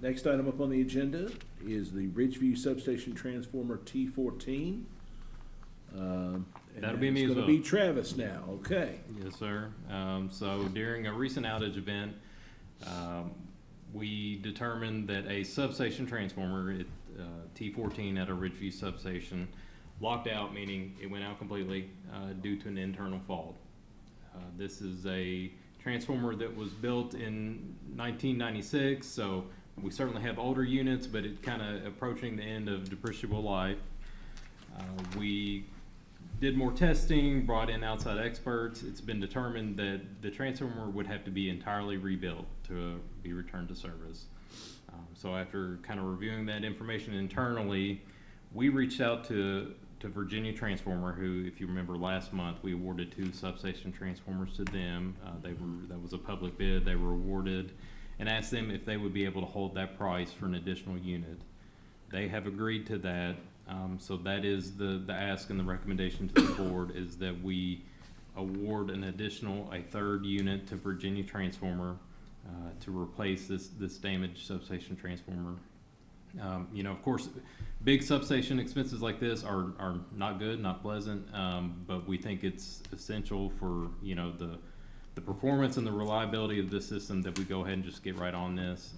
Next item up on the agenda is the Ridgeview Substation Transformer T14. And That'll be me as It's well. gonna be Travis now, okay. Yes, sir. So during a recent outage event, we determined that a substation transformer, T14 at a Ridgeview substation, locked out, meaning it went out completely due to an internal fault. This is a transformer that was built in 1996, so we certainly have older units, but it's kind of approaching the end of depreciable life. We did more testing, brought in outside experts. It's been determined that the transformer would have to be entirely rebuilt to be returned to service. So after kind of reviewing that information internally, we reached out to Virginia Transformer, who, if you remember last month, we awarded 2 substation transformers to them. That was a public bid. They were awarded, and asked them if they would be able to hold that price for an additional unit. They have agreed to that. So that is the ask and the recommendation to the board is that we award a 3rd unit to Virginia Transformer to replace this damaged substation transformer. You know, of course, big substation expenses like this are not good, not pleasant, but we think it's essential for, you know, the performance and the reliability of this system that we go ahead and just get right on this.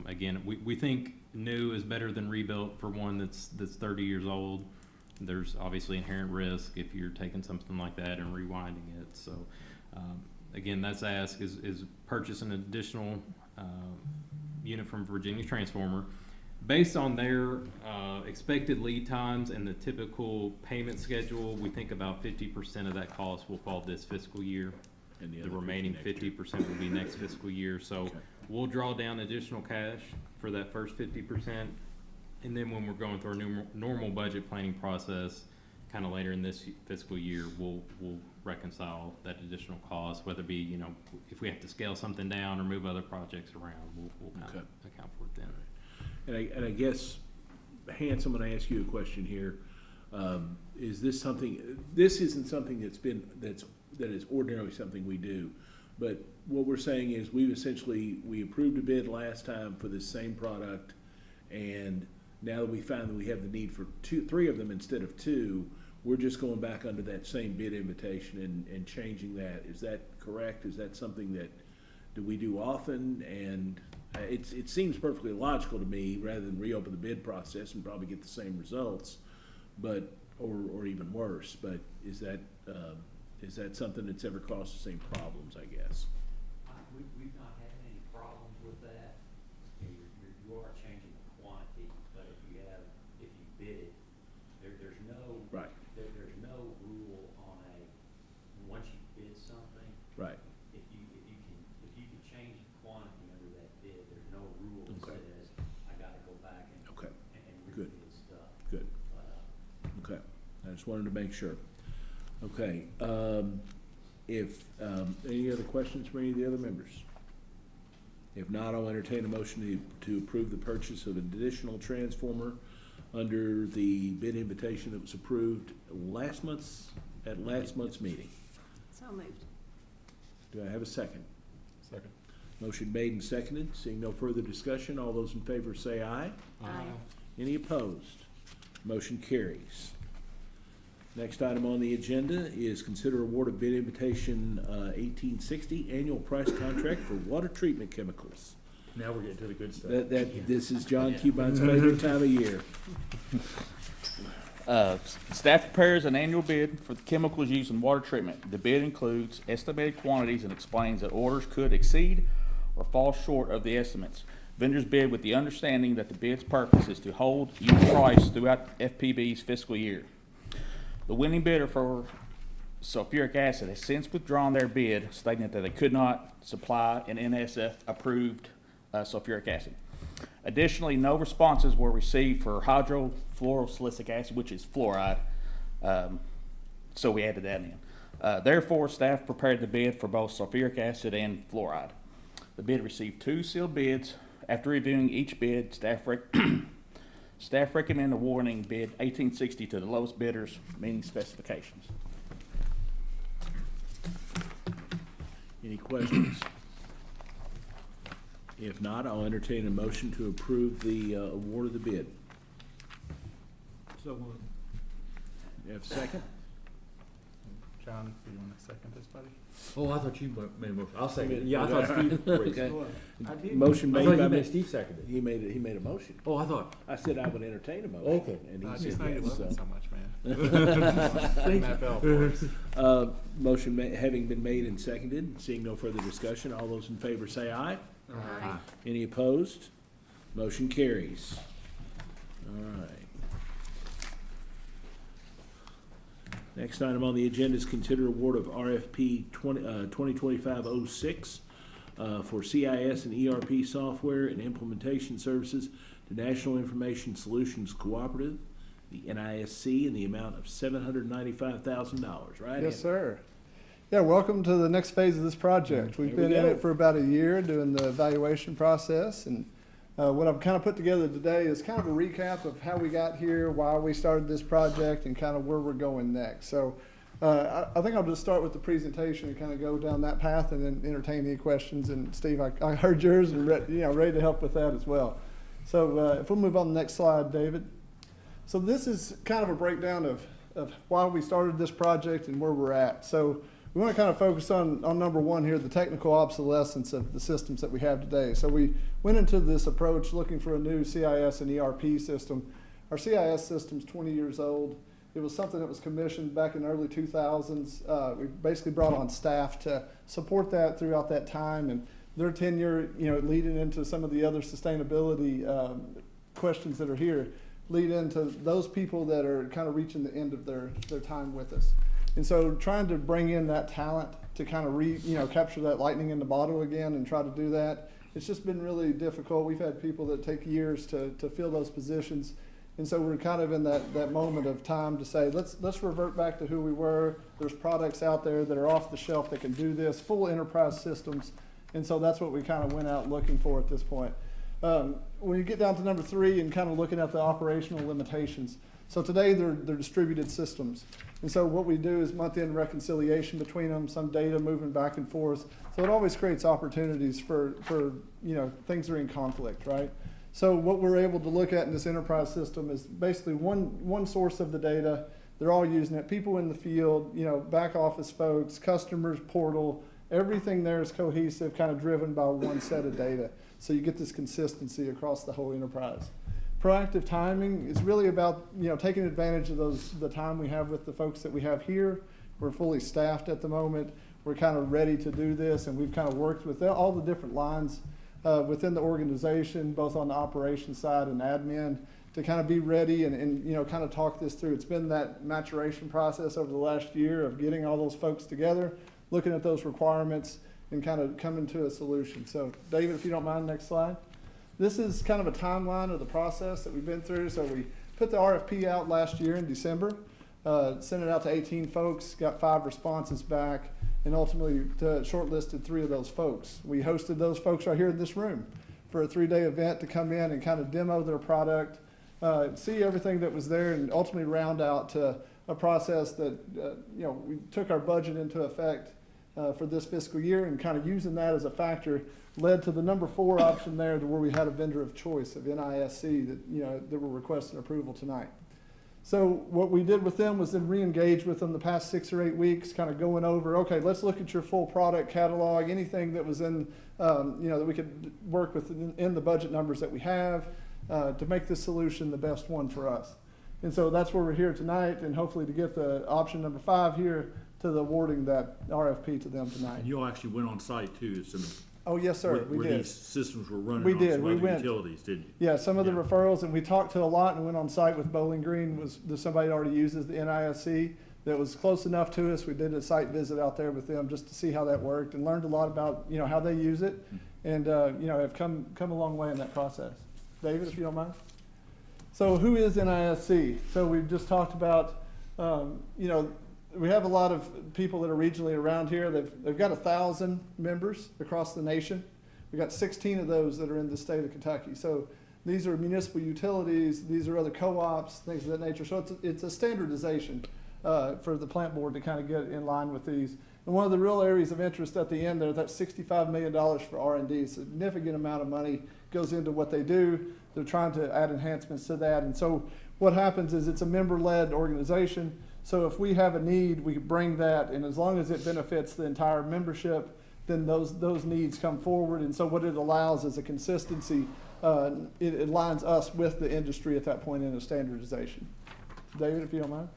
Again, we think new is better than rebuilt for one that's 30 years old. There's obviously inherent risk if you're taking something like that and rewinding it. So again, that's ask is purchase an additional unit from Virginia Transformer. Based on their expected lead times and the typical payment schedule, we think about 50% of that cost will fall this fiscal year. And the remaining 50% will be next fiscal year. So we'll draw down additional cash for that first 50%. And then when we're going through our normal budget planning process, kind of later in this fiscal year, we'll reconcile that additional cost, whether it be, you know, if we have to scale something down or move other projects around, we'll kind of account for it then. And I guess, Hans, I'm gonna ask you a question here. Is this something, this isn't something that is ordinarily something we do, but what we're saying is we approved a bid last time for this same product, and now that we found that we have the need for 3 of them instead of 2, we're just going back under that same bid invitation and changing that. Is that correct? Is that something that, do we do often? And it seems perfectly logical to me, rather than reopen the bid process and probably get the same results, but, or even worse, but is that something that's ever caused the same problems, I guess? We've not had any problems with that. You are changing the quantity, but if you bid it, there's no right. There's no rule on once you bid something. Right. If you can change the quantity under that bid, there's no rule that says I got to go back and rebid stuff. Good. Okay. I just wanted to make sure. Okay, if, any other questions from any of the other members? If not, I'll entertain a motion to approve the purchase of an additional transformer under the bid invitation that was approved at last month's meeting. So moved. Do I have a second? Second. Motion made and seconded. Seeing no further discussion, all those in favor say aye. Aye. Any opposed? Motion carries. Next item on the agenda is consider award of bid invitation 1860 annual price contract for water treatment chemicals. Now we're getting to the good stuff. This is John Cubine's favorite time of year. Staff prepares an annual bid for the chemicals used in water treatment. The bid includes estimated quantities and explains that orders could exceed or fall short of the estimates. Vendors bid with the understanding that the bid's purpose is to hold unit price throughout FPB's fiscal year. The winning bidder for sulfuric acid has since withdrawn their bid, stating that they could not supply an NSF-approved sulfuric acid. Additionally, no responses were received for hydrofluorosilicic acid, which is fluoride, so we added that in. Therefore, staff prepared the bid for both sulfuric acid and fluoride. The bid received 2 sealed bids. After reviewing each bid, staff recommend awarding bid 1860 to the lowest bidders, meeting specifications. Any questions? If not, I'll entertain a motion to approve the award of the bid. So moved. You have a second? John, do you want to second this, buddy? Oh, I thought you made a motion. I'll second it. Yeah, I thought Steve raised Okay. it. Well, I did. Motion I made thought by you meant Mr. Steve seconded it. He made a motion. Oh, I thought. I said I would entertain a motion. Okay. And I he just said know you yes, love so. it so much, man. Ring that bell for us. Motion having been made and seconded, seeing no further discussion, all those in favor say aye. Aye. Any opposed? Motion carries. All right. Next item on the agenda is consider award of RFP 2025-06 for CIS and ERP software and implementation services to National Information Solutions Cooperative, the NISC, in the amount of $795,000, right? Yes, sir. Yeah, welcome to the next phase of this project. We've There we been in go. it for about a year doing the evaluation process, and what I've kind of put together today is kind of a recap of how we got here, why we started this project, and kind of where we're going next. So I think I'll just start with the presentation and kind of go down that path and then entertain any questions. And Steve, I heard yours and ready to help with that as well. So if we'll move on to the next slide, David. So this is kind of a breakdown of why we started this project and where we're at. So we want to kind of focus on number one here, the technical obsolescence of the systems that we have today. So we went into this approach looking for a new CIS and ERP system. Our CIS system's 20 years old. It was something that was commissioned back in the early 2000s. We basically brought on staff to support that throughout that time, and their tenure, leading into some of the other sustainability questions that are here, lead into those people that are kind of reaching the end of their time with us. And so trying to bring in that talent to kind of capture that lightning in the bottle again and try to do that, it's just been really difficult. We've had people that take years to fill those positions. And so we're kind of in that moment of time to say, let's revert back to who we were. There's products out there that are off the shelf that can do this, full enterprise systems. And so that's what we kind of went out looking for at this point. When you get down to number 3 and kind of looking at the operational limitations. So today they're distributed systems. And so what we do is month-end reconciliation between them, some data moving back and forth. So it always creates opportunities for things that are in conflict, right? So what we're able to look at in this enterprise system is basically one source of the data. They're all using it. People in the field, back office folks, customers, portal, everything there is cohesive, kind of driven by one set of data. So you get this consistency across the whole enterprise. Proactive timing is really about taking advantage of the time we have with the folks that we have here. We're fully staffed at the moment. We're kind of ready to do this, and we've kind of worked with all the different lines within the organization, both on the operations side and admin, to kind of be ready and kind of talk this through. It's been that maturation process over the last year of getting all those folks together, looking at those requirements, and kind of coming to a solution. So David, if you don't mind, next slide. This is kind of a timeline of the process that we've been through. So we put the RFP out last year in December, sent it out to 18 folks, got 5 responses back, and ultimately shortlisted 3 of those folks. We hosted those folks right here in this room for a 3-day event to come in and kind of demo their product, see everything that was there, and ultimately round out to a process that, we took our budget into effect for this fiscal year, and kind of using that as a factor led to the number 4 option there, to where we had a vendor of choice of NISC that we're requesting approval tonight. So what we did with them was then re-engage with them the past 6 or 8 weeks, kind of going over, okay, let's look at your full product catalog, anything that was in, that we could work with in the budget numbers that we have to make this solution the best one for us. And so that's where we're here tonight, and hopefully to get the option number 5 here to the awarding that RFP to them tonight. And you all actually went on site too, Oh, yes, sir, we where did. these systems were running We on did. some We other went. utilities, didn't you? Yeah, some of the referrals, and we talked to a lot and went on site with Bowling Green. There's somebody that already uses the NISC that was close enough to us. We did a site visit out there with them just to see how that worked, and learned a lot about how they use it, and have come a long way in that process. David, if you don't mind. So who is NISC? So we've just talked about we have a lot of people that are regionally around here. They've got 1,000 members across the nation. We've got 16 of those that are in the state of Kentucky. So these are municipal utilities, these are other co-ops, things of that nature. So it's a standardization for the plant board to kind of get in line with these. And one of the real areas of interest at the end there, that's $65 million for R&D. A significant amount of money goes into what they do. They're trying to add enhancements to that. And so what happens is it's a member-led organization. So if we have a need, we could bring that, and as long as it benefits the entire membership, then those needs come forward. And so what it allows is a consistency. It aligns us with the industry at that point in a standardization. David, if you don't mind.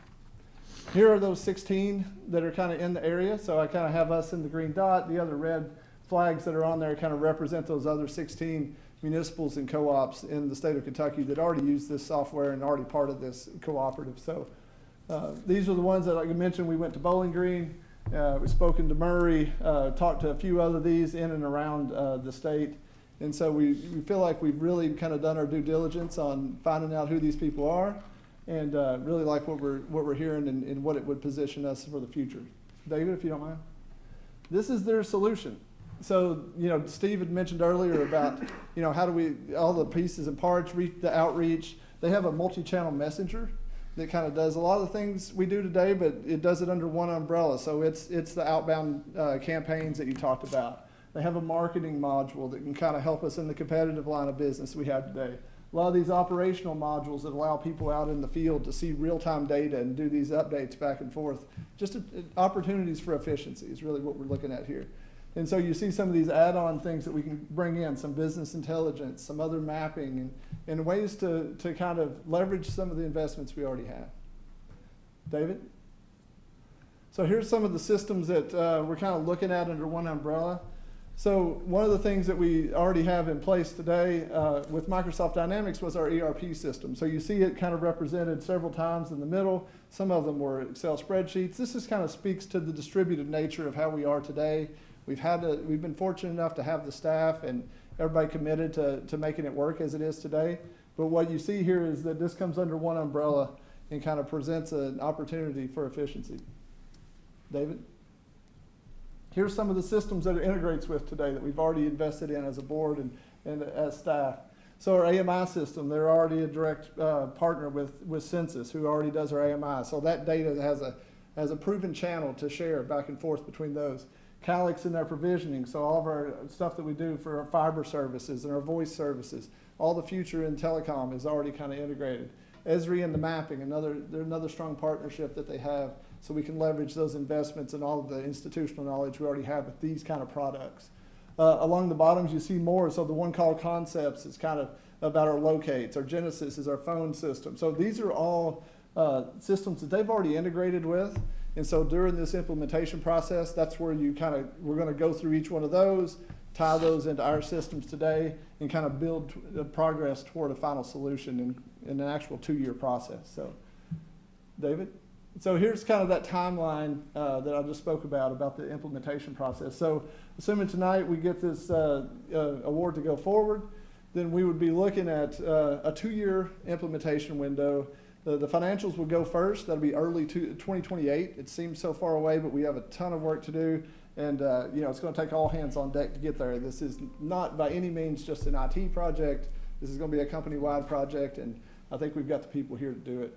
Here are those 16 that are kind of in the area. So I kind of have us in the green dot. The other red flags that are on there kind of represent those other 16 municipals and co-ops in the state of Kentucky that already use this software and already part of this cooperative. So these are the ones that, like I mentioned, we went to Bowling Green, we've spoken to Murray, talked to a few other of these in and around the state. And so we feel like we've really kind of done our due diligence on finding out who these people are, and really like what we're hearing and what it would position us for the future. David, if you don't mind. This is their solution. So, you know, Steve had mentioned earlier about, you know, how do we, all the pieces and parts, the outreach. They have a multi-channel messenger that kind of does a lot of the things we do today, but it does it under one umbrella. So it's the outbound campaigns that you talked about. They have a marketing module that can kind of help us in the competitive line of business we have today. A lot of these operational modules that allow people out in the field to see real-time data and do these updates back and forth. Just opportunities for efficiency is really what we're looking at here. And so you see some of these add-on things that we can bring in, some business intelligence, some other mapping, and ways to kind of leverage some of the investments we already have. David? So here's some of the systems that we're kind of looking at under one umbrella. So one of the things that we already have in place today with Microsoft Dynamics was our ERP system. So you see it kind of represented several times in the middle. Some of them were Excel spreadsheets. This just kind of speaks to the distributed nature of how we are today. We've been fortunate enough to have the staff and everybody committed to making it work as it is today. But what you see here is that this comes under one umbrella and kind of presents an opportunity for efficiency. David? Here's some of the systems that it integrates with today that we've already invested in as a board and as staff. So our AMI system, they're already a direct partner with Census, who already does our AMI. So that data has a proven channel to share back and forth between those. Calix in their provisioning, so all of our stuff that we do for our fiber services and our voice services, all the future in telecom is already kind of integrated. Esri in the mapping, another strong partnership that they have, so we can leverage those investments and all of the institutional knowledge we already have with these kind of products. Along the bottoms you see more, so the one called Concepts is kind of about our locates, our Genesis is our phone system. So these are all systems that they've already integrated with. And so during this implementation process, that's where we're going to go through each one of those, tie those into our systems today, and kind of build progress toward a final solution in an actual 2-year process. So, David? So here's kind of that timeline that I just spoke about the implementation process. So assuming tonight we get this award to go forward, then we would be looking at a 2-year implementation window. The financials would go first. That'll be early 2028. It seems so far away, but we have a ton of work to do. And you know, it's going to take all hands on deck to get there. This is not by any means just an IT project. This is going to be a company-wide project, and I think we've got the people here to do it.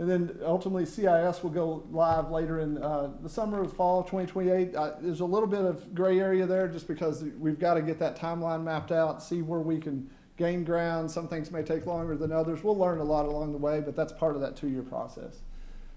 And then ultimately CIS will go live later in the summer or fall of 2028. There's a little bit of gray area there just because we've got to get that timeline mapped out, see where we can gain ground. Some things may take longer than others. We'll learn a lot along the way, but that's part of that 2-year process.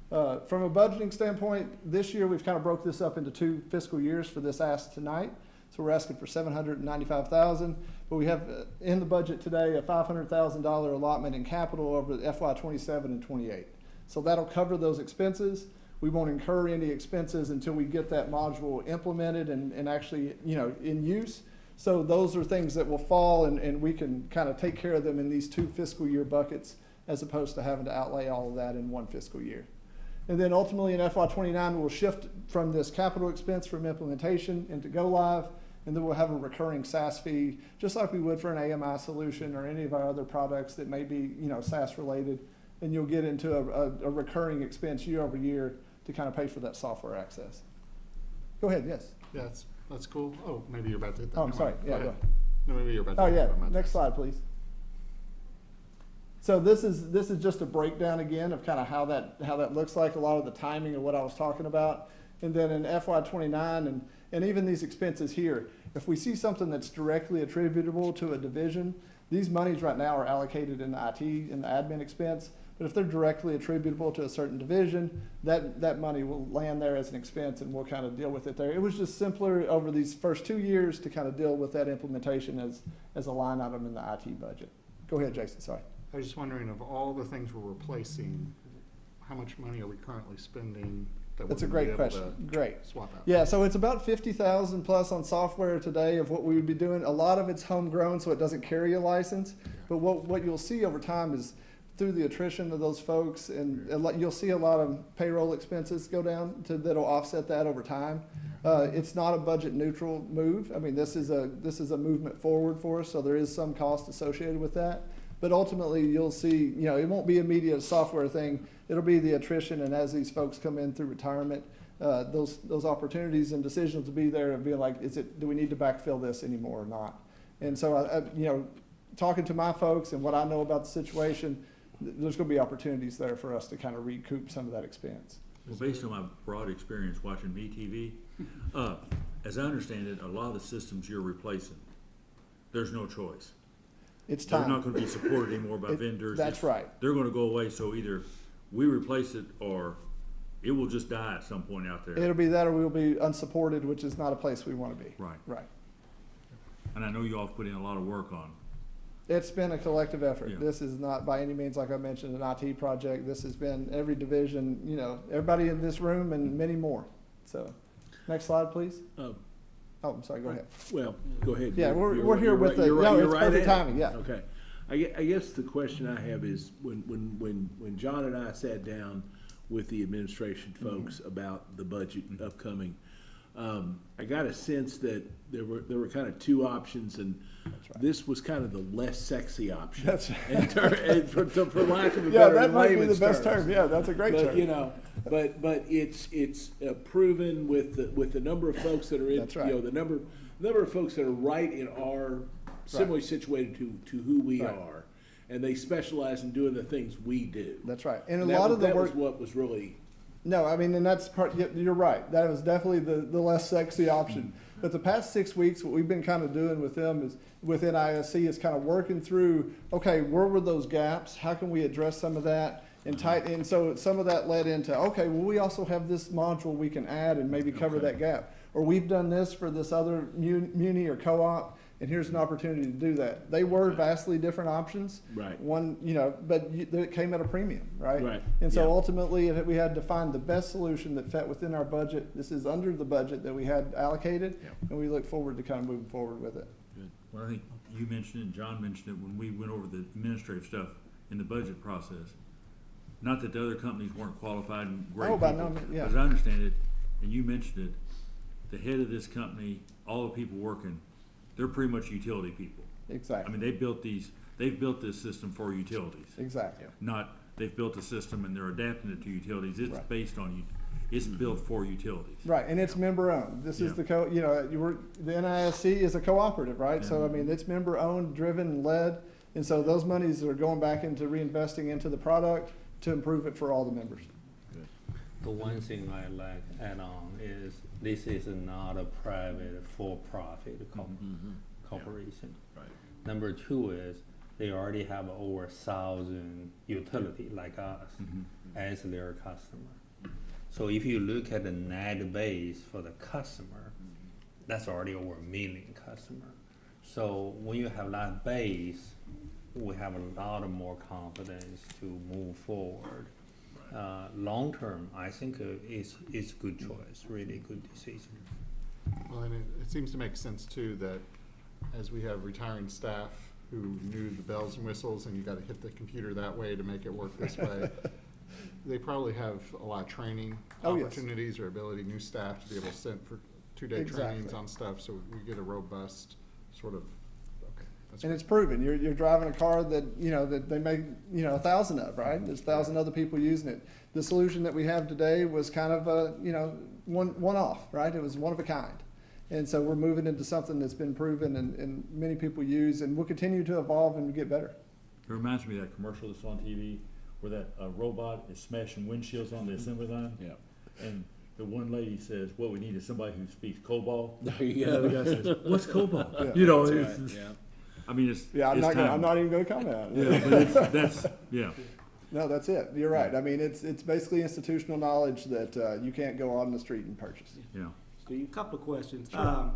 From a budgeting standpoint, this year we've kind of broke this up into 2 fiscal years for this ask tonight. So we're asking for $795,000, but we have in the budget today a $500,000 allotment in capital over FY 27 and 28. So that'll cover those expenses. We won't incur any expenses until we get that module implemented and actually, you know, in use. So those are things that will fall and we can kind of take care of them in these 2 fiscal year buckets as opposed to having to outlay all of that in 1 fiscal year. And then ultimately in FY 29, we'll shift from this capital expense from implementation into go live, and then we'll have a recurring SaaS fee, just like we would for an AMI solution or any of our other products that may be, you know, SaaS related, and you'll get into a recurring expense year over year to kind of pay for that software access. Go ahead, yes. Yeah, that's cool. Oh, maybe you're about to hit that. Oh, I'm sorry. Yeah, go ahead. No, maybe you're about to Oh, hit yeah. that. Next slide, please. So this is just a breakdown again of kind of how that looks like, a lot of the timing of what I was talking about. And then in FY 29 and even these expenses here, if we see something that's directly attributable to a division, These monies right now are allocated in the IT and the admin expense, but if they're directly attributable to a certain division, that money will land there as an expense and we'll kind of deal with it there. It was just simpler over these first 2 years to kind of deal with that implementation as a line item in the IT budget. Go ahead, Jason, sorry. I was just wondering, of all the things we're replacing, how much money are we currently spending that That's a we're gonna great be able question. to Great. swap out? Yeah, so it's about 50,000 plus on software today of what we would be doing. A lot of it's homegrown, so it doesn't carry a license. But what you'll see over time is through the attrition of those folks, and you'll see a lot of payroll expenses go down that'll offset that over time. It's not a budget neutral move. I mean, this is a movement forward for us, so there is some cost associated with that. But ultimately, you'll see, it won't be immediate a software thing. It'll be the attrition, and as these folks come in through retirement, those opportunities and decisions will be there and be like, do we need to backfill this anymore or not? And so, talking to my folks and what I know about the situation, there's going to be opportunities there for us to kind of recoup some of that expense. Well, based on my broad experience watching MeTV, as I understand it, a lot of the systems you're replacing, there's no choice. It's time. They're not going to be supported anymore by vendors. That's right. They're going to go away, so either we replace it or it will just die at some point out there. It'll be that or we'll be unsupported, which is not a place we want to be. Right. Right. And I know you all have put in a lot of work on. It's been a collective effort. Yeah. This is not by any means, like I mentioned, an IT project. This has been every division, everybody in this room and many more. So, next slide, please. Oh, I'm sorry, go ahead. Well, go ahead. Yeah, You're we're here with the, it's perfect timing, yeah. Okay. I guess the question I have is, when John and I sat down with the administration folks about the budget upcoming, I got a sense that there were kind of two options, and this was kind of the less sexy option. That's and for lack of a yeah, better that might be the layman's best terms. term. Yeah, that's a great term. But it's proven with the number of folks that are in, That's right. the number of folks that are right in our similarly situated to who we are, and they specialize in doing the things we do. That's right. And a lot of the work. That was what was really. No, I mean, and that's part, you're right. That was definitely the less sexy option. But the past 6 weeks, what we've been kind of doing with them is, within ISC, is kind of working through, okay, where were those gaps? How can we address some of that? And so some of that led into, okay, well, we also have this module we can add and maybe cover that gap. Or we've done this for this other muni or co-op, and here's an opportunity to do that. They were vastly different options. Right. One, but it came at a premium, right? Right. And so ultimately, we had to find the best solution that fit within our budget. This is under the budget that we had allocated, and we look forward to kind of moving forward with it. Good. Well, I think you mentioned it, and John mentioned it when we went over the administrative stuff in the budget process. Not that the other companies weren't qualified and great people. by no means, yeah. As I understand it, and you mentioned it, the head of this company, all the people working, they're pretty much utility people. Exactly. I mean, they've built this system for utilities. Exactly. Not, they've built a system and they're adapting it to utilities. It's based on, it's built for utilities. Right, and it's member owned. This is the the NISC is a cooperative, right? So I mean, it's member owned, driven, and led, and so those monies are going back into reinvesting into the product to improve it for all the members. Good. The one thing I like add on is this is not a private for-profit corporation. Right. Number two is they already have over 1,000 utility like us as their customer. So if you look at the net base for the customer, that's already over 1 million customer. So when you have that base, we have a lot of more confidence to move forward. Long term, I think it's a good choice, really good decision. Well, and it seems to make sense too that as we have retiring staff who knew the bells and whistles and you got to hit the computer that way to make it work this way, they probably have a lot of training opportunities or ability, new staff to be able to send for 2-day trainings on stuff, so we get a robust sort of. And it's proven. You're driving a car that that they make 1,000 of, right? There's 1,000 other people using it. The solution that we have today was kind of a one off, right? It was one of a kind, and so we're moving into something that's been proven and many people use, and we'll continue to evolve and get better. It reminds me of that commercial that's on TV where that robot is smashing windshields on the assembly line. Yeah. And the one lady says, "What we need is somebody who speaks COBOL." There you go. The other guy says, "What's COBOL?" Yeah. It's, yeah. I mean, it's, Yeah, it's time. I'm not even gonna comment on it. Yeah, but that's, yeah. No, that's it. You're right. I mean, it's basically institutional knowledge that you can't go out on the street and purchase. Yeah. Steve, couple of questions. Sure.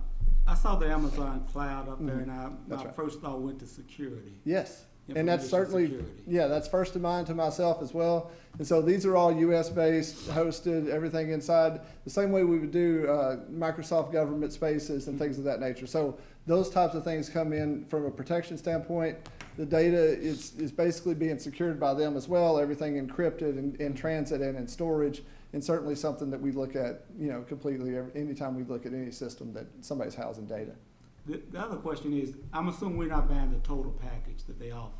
I saw the Amazon cloud up there, Mhm. and That's my right. first thought went to security. Yes, and that's Information certainly, security. yeah, that's first in mind to myself as well. And so these are all US-based, hosted, everything inside, the same way we would do Microsoft government spaces and things of that nature. So those types of things come in from a protection standpoint. The data is basically being secured by them as well, everything encrypted and in transit and in storage, and certainly something that we look at, you know, completely anytime we look at any system that somebody's housing data. The other question is, I'm assuming we're not buying the total package that they offer.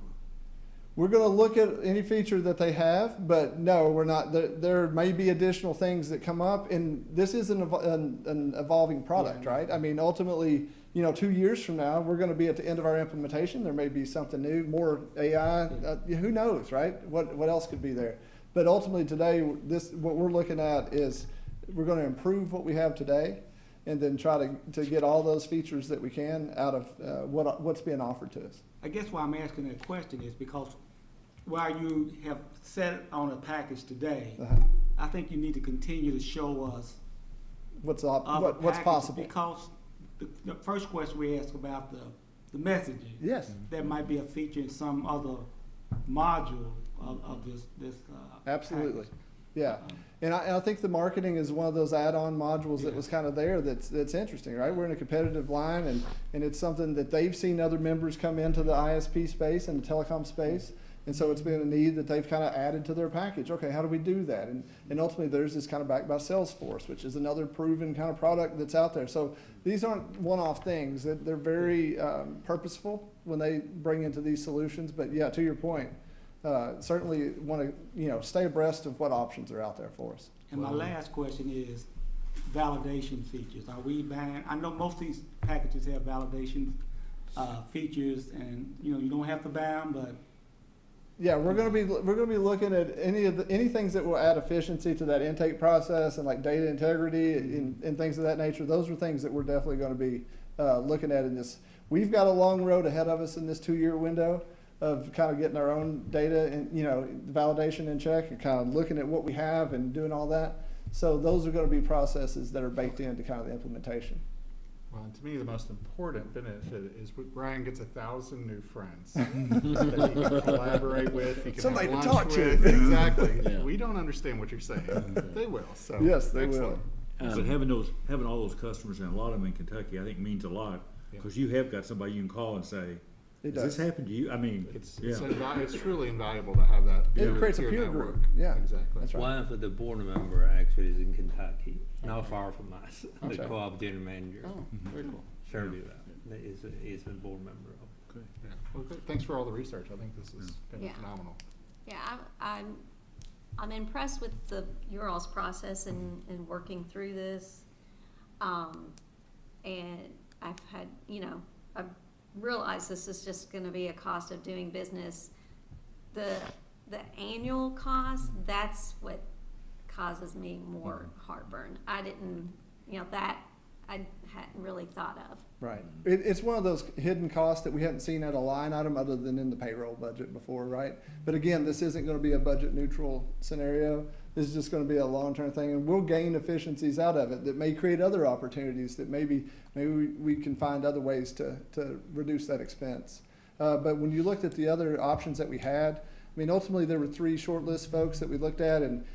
We're going to look at any feature that they have, but no, we're not. There may be additional things that come up, and this is an evolving product, Yeah. right? I mean, ultimately, you know, 2 years from now, we're going to be at the end of our implementation. There may be something new, more AI. Who knows, right? What else could be there? But ultimately, today, what we're looking at is we're going to improve what we have today, and then try to get all those features that we can out of what's being offered to us. I guess why I'm asking that question is because while you have set it on a package today, I think you need to continue to show us What's other packages, possible. Because the first question we asked about the messaging. Yes. There might be a feature in some other module of this Absolutely. package. Yeah. And I think the marketing is one of those add-on modules that was kind of there that's interesting, right? We're in a competitive line, and it's something that they've seen other members come into the ISP space and the telecom space. And so it's been a need that they've kind of added to their package. Okay, how do we do that? And ultimately, there's this kind of backed by Salesforce, which is another proven kind of product that's out there. So these aren't one-off things. They're very purposeful when they bring into these solutions. But yeah, to your point, certainly want to stay abreast of what options are out there for us. And my last question is validation features. Are we buying? I know most of these packages have validation features, and you don't have to buy them, but Yeah, we're gonna be looking at any things that will add efficiency to that intake process and like data integrity and things of that nature. Those are things that we're definitely going to be looking at in this. We've got a long road ahead of us in this 2-year window of kind of getting our own data and validation in check and kind of looking at what we have and doing all that. So those are going to be processes that are baked into kind of the implementation. Well, and to me, the most important benefit is Brian gets 1,000 new friends that he can collaborate with. He can Somebody have to lunch talk to. with. Exactly. Yeah. We don't understand what you're saying. They will. So Yes, they excellent. But having all those customers, and a lot of them in Kentucky, I think means a lot, because you have got somebody you can call and say, It has this does. happened to you? I mean, It's yeah. it's truly invaluable to have that. It creates a peer network. group. Yeah, Exactly. that's right. One of the board member actually is in Kentucky, not far from us. Okay. The co-op general manager, Oh, very cool. Shirley, is a board member of. Yeah. Well, great. Thanks for all the research. I think this is Yeah. phenomenal. Yeah, I'm impressed with your all's process in working through this. And I've had, I've realized this is just gonna be a cost of doing business. The annual cost, that's what causes me more heartburn. I didn't, that I hadn't really thought of. Right. It's one of those hidden costs that we hadn't seen at a line item other than in the payroll budget before, right? But again, this isn't going to be a budget neutral scenario. This is just going to be a long-term thing, and we'll gain efficiencies out of it that may create other opportunities that maybe we can find other ways to reduce that expense. But when you looked at the other options that we had, I mean, ultimately there were 3 shortlist folks that we looked at, and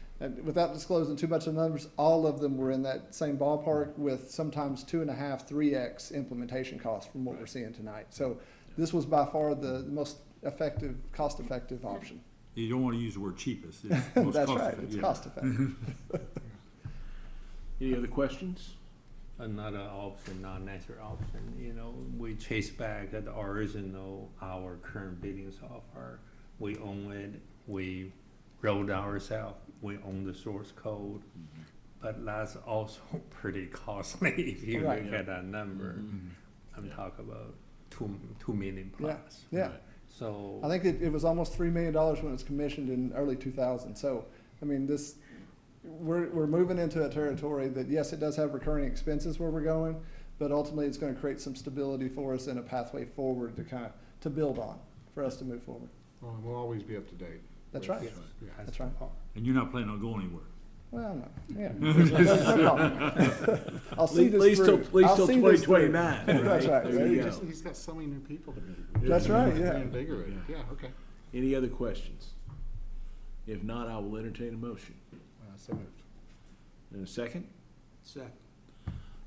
without disclosing too much of the numbers, all of them were in that same ballpark with sometimes 2.5, 3x implementation costs from what we're seeing tonight. So this was by far the most effective, cost-effective option. You don't want to use the word cheapest. It's most That's cost right, effective, it's yeah. cost-effective. Any other questions? Another option, non-natural option, we chase back at the original, our current bidding software. We own it, we wrote ourselves, we own the source code, but that's also pretty costly if you Right. look at that number. I'm talking about two million plus. Yeah. Right. So I think it was almost $3 million when it was commissioned in early 2000. So, I mean, we're moving into a territory that, yes, it does have recurring expenses where we're going, but ultimately it's going to create some stability for us and a pathway forward to kind of to build on for us to move forward. Well, we'll always be up to date. That's with- right. Yeah. That's right. And you're not planning on going anywhere? Well, no, yeah. No problem. I'll see At this least till, through. at least I'll till see this through. 2029, That's right. There you go. He's got so many new people to meet. That's right, yeah. Reinvigorate. Yeah, okay. Any other questions? If not, I will entertain a motion. So moved. In a second? Second.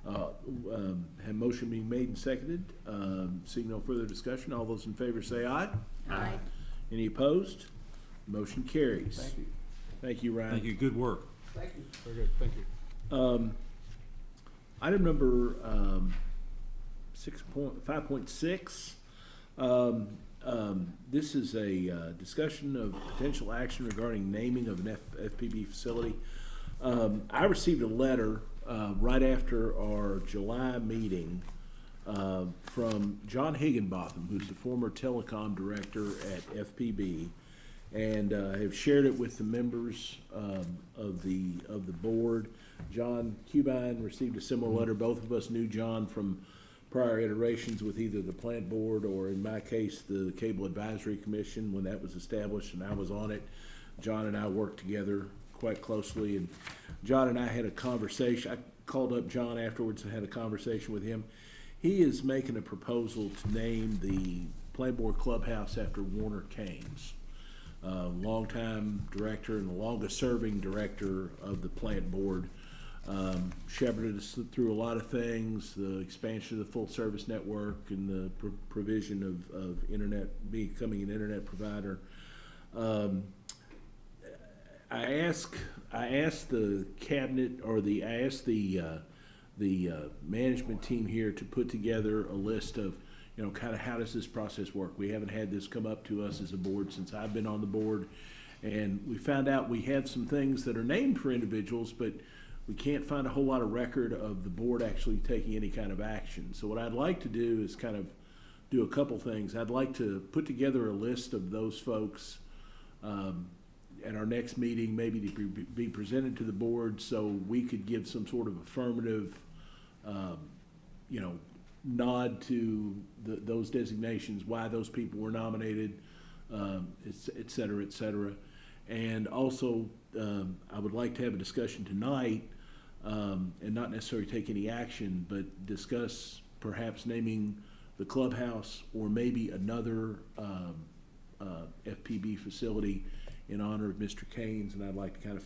Have motion being made and seconded. Seeing no further discussion, all those in favor say aye. Aye. Any opposed? Motion carries. Thank you. Thank you, Ryan. Thank you, good work. Thank you. Very good, thank you. Item number 5.6. This is a discussion of potential action regarding naming of an FPB facility. I received a letter right after our July meeting from John Higginbotham, who's the former telecom director at FPB, and have shared it with the members of the board. John Cubine received a similar letter. Both of us knew John from prior iterations with either the plant board or, in my case, the Cable Advisory Commission when that was established and I was on it. John and I worked together quite closely, and John and I had a conversation. I called up John afterwards and had a conversation with him. He is making a proposal to name the plant board clubhouse after Warner Keynes, longtime director and the longest serving director of the plant board. Shepherded us through a lot of things, the expansion of the full service network and the provision of internet, becoming an internet provider. I asked the cabinet, or I asked the management team here to put together a list of, kind of how does this process work. We haven't had this come up to us as a board since I've been on the board, and we found out we had some things that are named for individuals, but we can't find a whole lot of record of the board actually taking any kind of action. So what I'd like to do is kind of do a couple things. I'd like to put together a list of those folks at our next meeting, maybe to be presented to the board so we could give some sort of affirmative, nod to those designations, why those people were nominated, et cetera, et cetera. And also, I would like to have a discussion tonight, and not necessarily take any action, but discuss perhaps naming the clubhouse or maybe another FPB facility in honor of Mr. Keynes. And I'd like to kind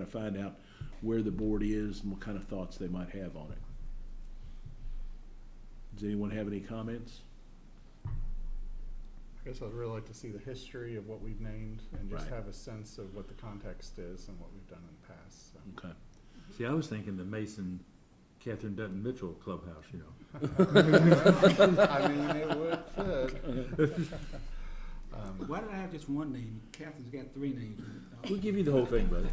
of find out where the board is and what kind of thoughts they might have on it. Does anyone have any comments? I guess I'd really like to see the history of what we've named and just Right. have a sense of what the context is and what we've done in the past. So. Okay. See, I was thinking the Mason, Catherine Dutton Mitchell Clubhouse, I mean, it would fit. Why did I have just one name? Catherine's got three names. We'll give you the whole thing, buddy.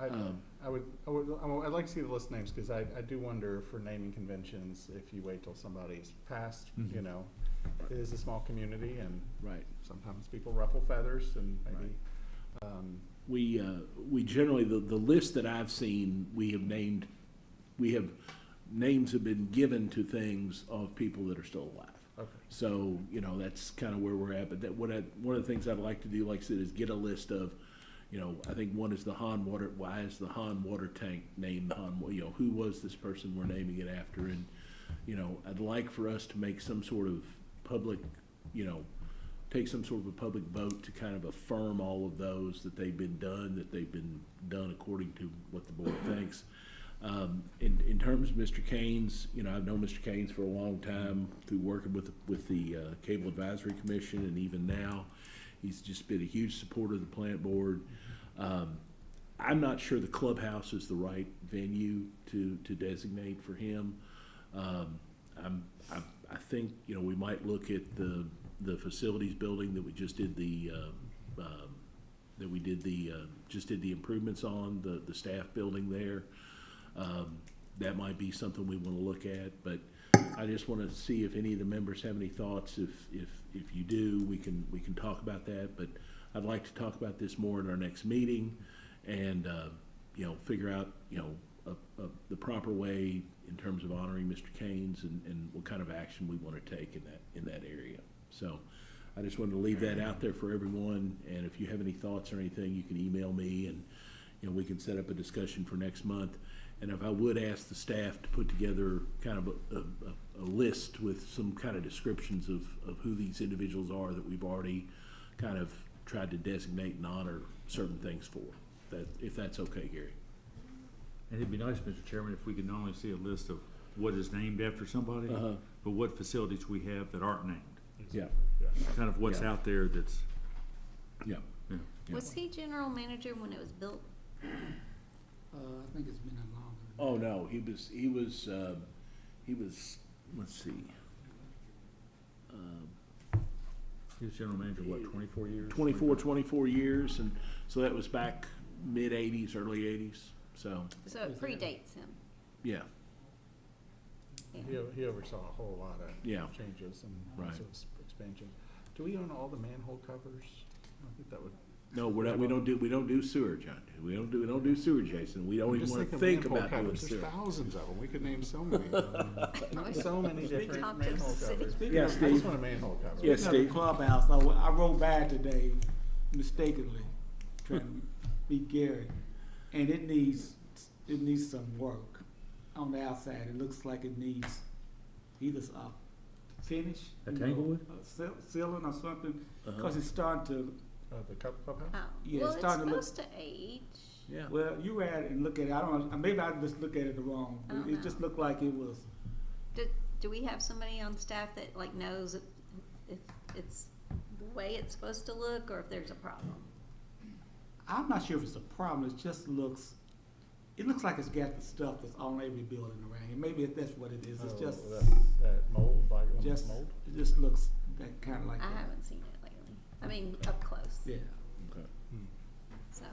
I'd like to see the list of names, because I do wonder for naming conventions, if you wait till somebody's passed, Mhm. It is a small community, and Right. sometimes people ruffle feathers, and maybe, We generally, the list that I've seen, names have been given to things of people that are still alive. okay. So, that's kind of where we're at, but one of the things I'd like to do, like I said, is get a list of, I think one is the Han water, why is the Han water tank named the Han, who was this person we're naming it after? And, I'd like for us to make some sort of public, take some sort of a public vote to kind of affirm all of those, that they've been done according to what the board thinks. In terms of Mr. Keynes, I've known Mr. Keynes for a long time through working with the Cable Advisory Commission, and even now, he's just been a huge supporter of the plant board. I'm not sure the clubhouse is the right venue to designate for him. I think, we might look at the facilities building that we just did just did the improvements on, the staff building there. That might be something we want to look at, but I just want to see if any of the members have any thoughts. If you do, we can talk about that, but I'd like to talk about this more in our next meeting and, figure out, the proper way in terms of honoring Mr. Keynes and what kind of action we want to take in that area. So I just wanted to leave that out there for everyone, and if you have any thoughts or anything, you can email me, and we can set up a discussion for next month. And if I would ask the staff to put together kind of a list with some kind of descriptions of who these individuals are that we've already kind of tried to designate and honor certain things for, if that's okay, Gary. And it'd be nice, Mr. Chairman, if we could not only see a list of what is named after somebody, but what facilities we have that aren't named. Yeah. Kind of what's out there that's. Yeah. Was he general manager when it was built? I think it's been a long. Oh, no, he was, let's see. He was general manager, what, 24 years? 24 years, and so that was back mid-'80s, early '80s, so. So it predates him. Yeah. He oversaw a whole lot of changes and also expansion. Do we own all the manhole covers? I think that would. No, we don't do sewer, John. We don't do sewer, Jason. We don't even want to think about doing sewer. There's thousands of them. We could name so many. So many different talk to the manhole city. covers. Yeah, I Steve. just want a manhole cover. Yes, Speaking of Steve. the clubhouse, I rode by today mistakenly, trying to meet Gary, and it needs some work on the outside. It looks like it needs either finish, A Tanglewood? Ceiling or something, because it's starting to. The clubhouse? Oh. Yeah, Well, it's it's starting to look. supposed to age. Yeah. Well, you read it and look at it. I don't know. Maybe I just look at it wrong. I don't It know. just looked like it was. Do we have somebody on staff that like knows if it's the way it's supposed to look, or if there's a problem? I'm not sure if it's a problem. It just looks. It looks like it's got the stuff that's on every building around here. Maybe if that's what it is. It's just. That mold, like Just. mold? It just looks that kind of like I that. haven't seen it lately. I mean, up close. Yeah. Okay. So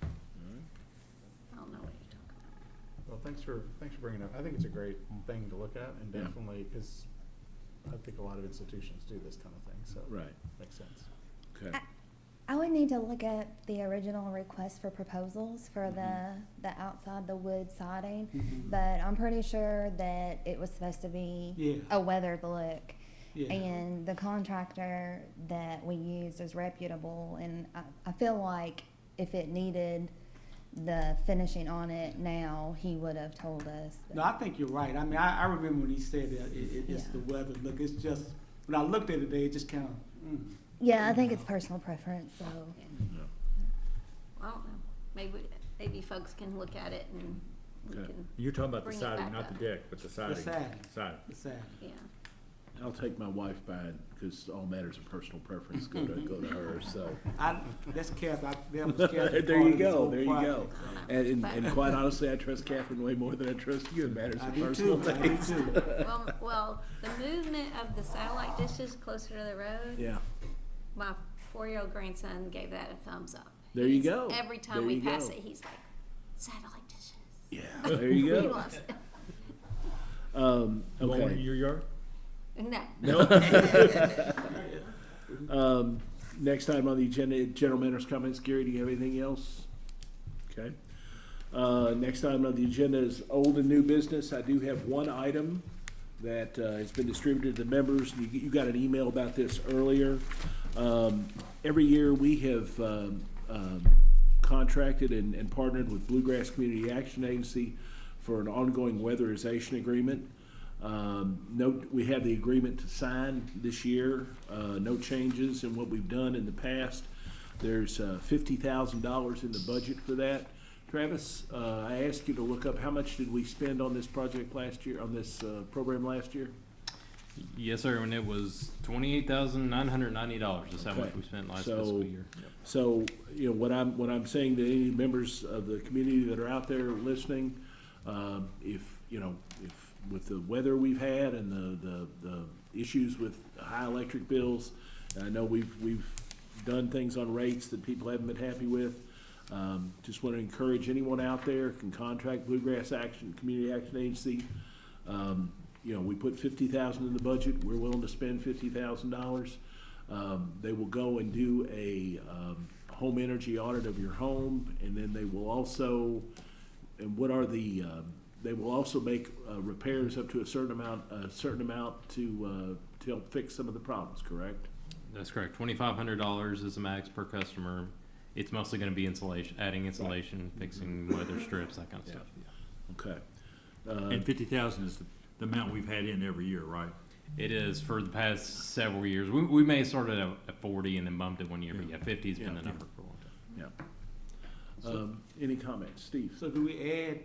I don't know what you're talking about. Well, thanks for bringing it up. I think it's a great thing to look at, and Yeah. definitely, because I think a lot of institutions do this kind of thing, so. Right. Makes sense. Okay. I would need to look at the original request for proposals for the outside, the wood siding, but I'm pretty sure that it was supposed to be Yeah. a weathered look. Yeah. And the contractor that we used is reputable, and I feel like if it needed the finishing on it now, he would have told us. No, I think you're right. I mean, I remember when he said that it's the weather. Look, it's just when I looked at it today, it just kind of. Yeah, I think it's personal preference, so. I don't know. Maybe folks can look at it and we Okay. can. You're talking about the Bring it siding, back not up. the deck, but the siding. siding. Siding. It's sad. Yeah. I'll take my wife by it because all matters of personal preference go to her. So That's Kath. That was Kath. there you go. There you go. And quite honestly, I trust Catherine way more than I trust you in matters I of do personal too. I do things. too. Well, the movement of the satellite dishes closer to the road. Yeah. My 4-year-old grandson gave that a thumbs up. There you go. Every time There we you pass go. it, he's like, satellite dishes. Yeah. There you go. He loves it. One in Okay. your yard? No. Next item on the agenda, general manager's comments. Gary, do you have anything else? Okay. Next item on the agenda is old and new business. I do have one item that has been distributed to the members. You got an email about this earlier. Every year we have contracted and partnered with Bluegrass Community Action Agency for an ongoing weatherization agreement. We have the agreement to sign this year. No changes in what we've done in the past. There's $50,000 in the budget for that. Travis, I asked you to look up how much did we spend on this project last year, on this program last year? Yes, sir, and it was $28,990 is how much Okay. we spent last So- fiscal year. So, what I'm saying to any members of the community that are out there listening, if with the weather we've had and the issues with high electric bills, and I know we've done things on rates that people haven't been happy with. Just want to encourage anyone out there can contact Bluegrass Community Action Agency. We put $50,000 in the budget. We're willing to spend $50,000. They will go and do a home energy audit of your home, and then they will also and what are the, they will also make repairs up to a certain amount to help fix some of the problems, correct? That's correct. $2,500 is the max per customer. It's mostly gonna be insulation, adding insulation, fixing weather strips, that kind of stuff. Okay. And 50,000 is the amount we've had in every year, right? It is for the past several years. We may have started at 40 and then bumped it one year, but yeah, 50's been the number for a long time. Yeah. Any comments, Steve? So do we add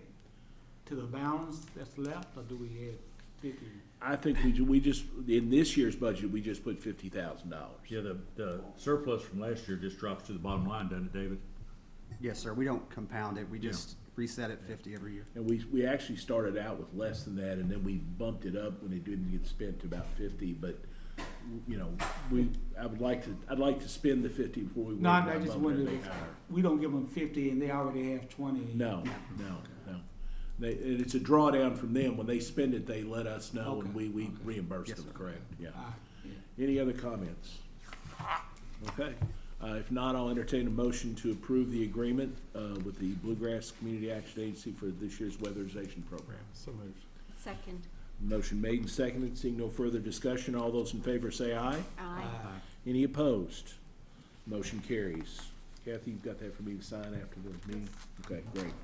to the balance that's left, or do we add 50? I think we just, in this year's budget, we just put $50,000. Yeah, the surplus from last year just drops to the bottom line, doesn't it, David? Yes, sir. We don't compound it. We just reset it 50 every year. And we actually started out with less than that, and then we bumped it up when it didn't get spent to about 50, but, you know, I'd like to spend the 50 before we. No, I just bump wondered, anything higher. we don't give them 50 and they already have 20. No. It's a drawdown from them. When they spend it, they let us know, and we reimburse them, correct? Yeah. Any other comments? Okay. If not, I'll entertain a motion to approve the agreement with the Bluegrass Community Action Agency for this year's weatherization program. So moved. Second. Motion made and seconded. Seeing no further discussion, all those in favor say aye. Aye. Any opposed? Motion carries. Kathy, you've got that for me to sign after the meeting? Okay, great.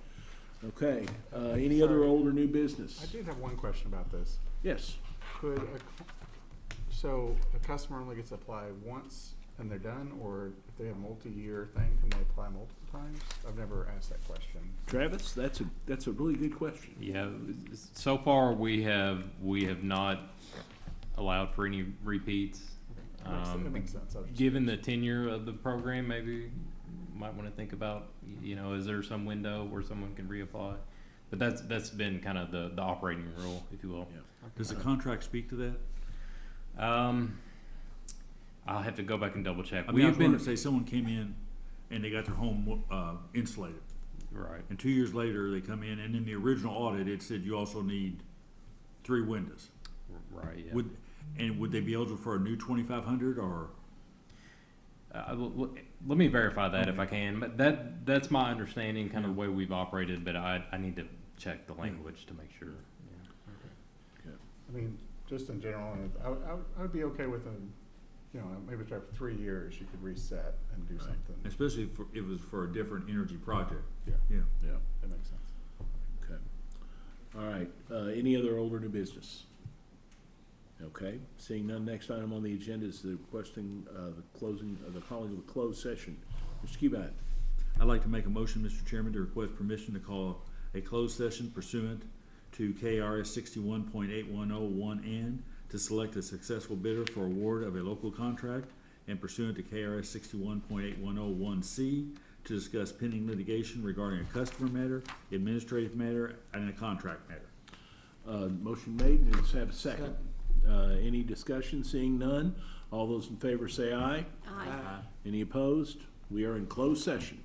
Okay, any other old or new business? I did have one question about this. Yes. So a customer only gets to apply once and they're done, or if they have a multi-year thing, can they apply multiple times? I've never asked that question. Travis, that's a really good question. Yeah, so far we have not allowed for any repeats. That makes sense. Given the tenure of the program, maybe you might want to think about, you know, is there some window where someone can reapply? But that's been kind of the operating rule, if you will. Yeah. Does the contract speak to that? I'll have to go back and double check. I mean, I was going to say someone came in and they got their home insulated. Right. And 2 years later, they come in, and in the original audit, it said you also need 3 windows. Right, yeah. Would they be eligible for a new 2,500 or? Let me verify that if I can, but that's my understanding, kind of the way we've operated, but I need to check the language to make sure. Yeah. Okay. I mean, just in general, I would be okay with maybe after 3 years, you could reset and do something. Especially if it was for a different energy project. Yeah. Yeah. That makes sense. Okay. All right, any other old or new business? Okay, seeing none, next item on the agenda is the requesting the calling of a closed session. Mr. Kubat. I'd like to make a motion, Mr. Chairman, to request permission to call a closed session pursuant to KRS 61.8101N to select a successful bidder for award of a local contract, and pursuant to KRS 61.8101C to discuss pending litigation regarding a customer matter, administrative matter, and a contract matter. Motion made, and let's have a second. Any discussion? Seeing none, all those in favor say aye. Aye. Any opposed? We are in closed session.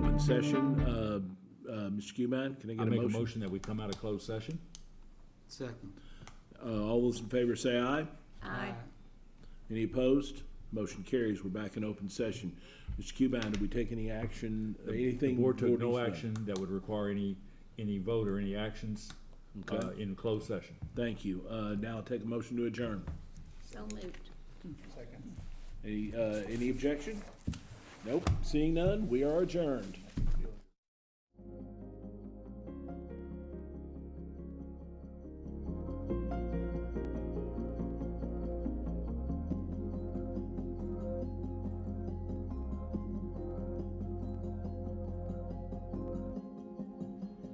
open session. Mr. Cubine, can I I get a make a motion? motion that we come out of closed session. Second. All those in favor say aye. Aye. Any opposed? Motion carries. We're back in open session. Mr. Cubine, did we take any action, anything? The board took no needs to- action that would require any vote or any actions, Okay. in closed session. Thank you. Now I'll take a motion to adjourn. So moved. Any objection? Nope. Seeing none, we are adjourned.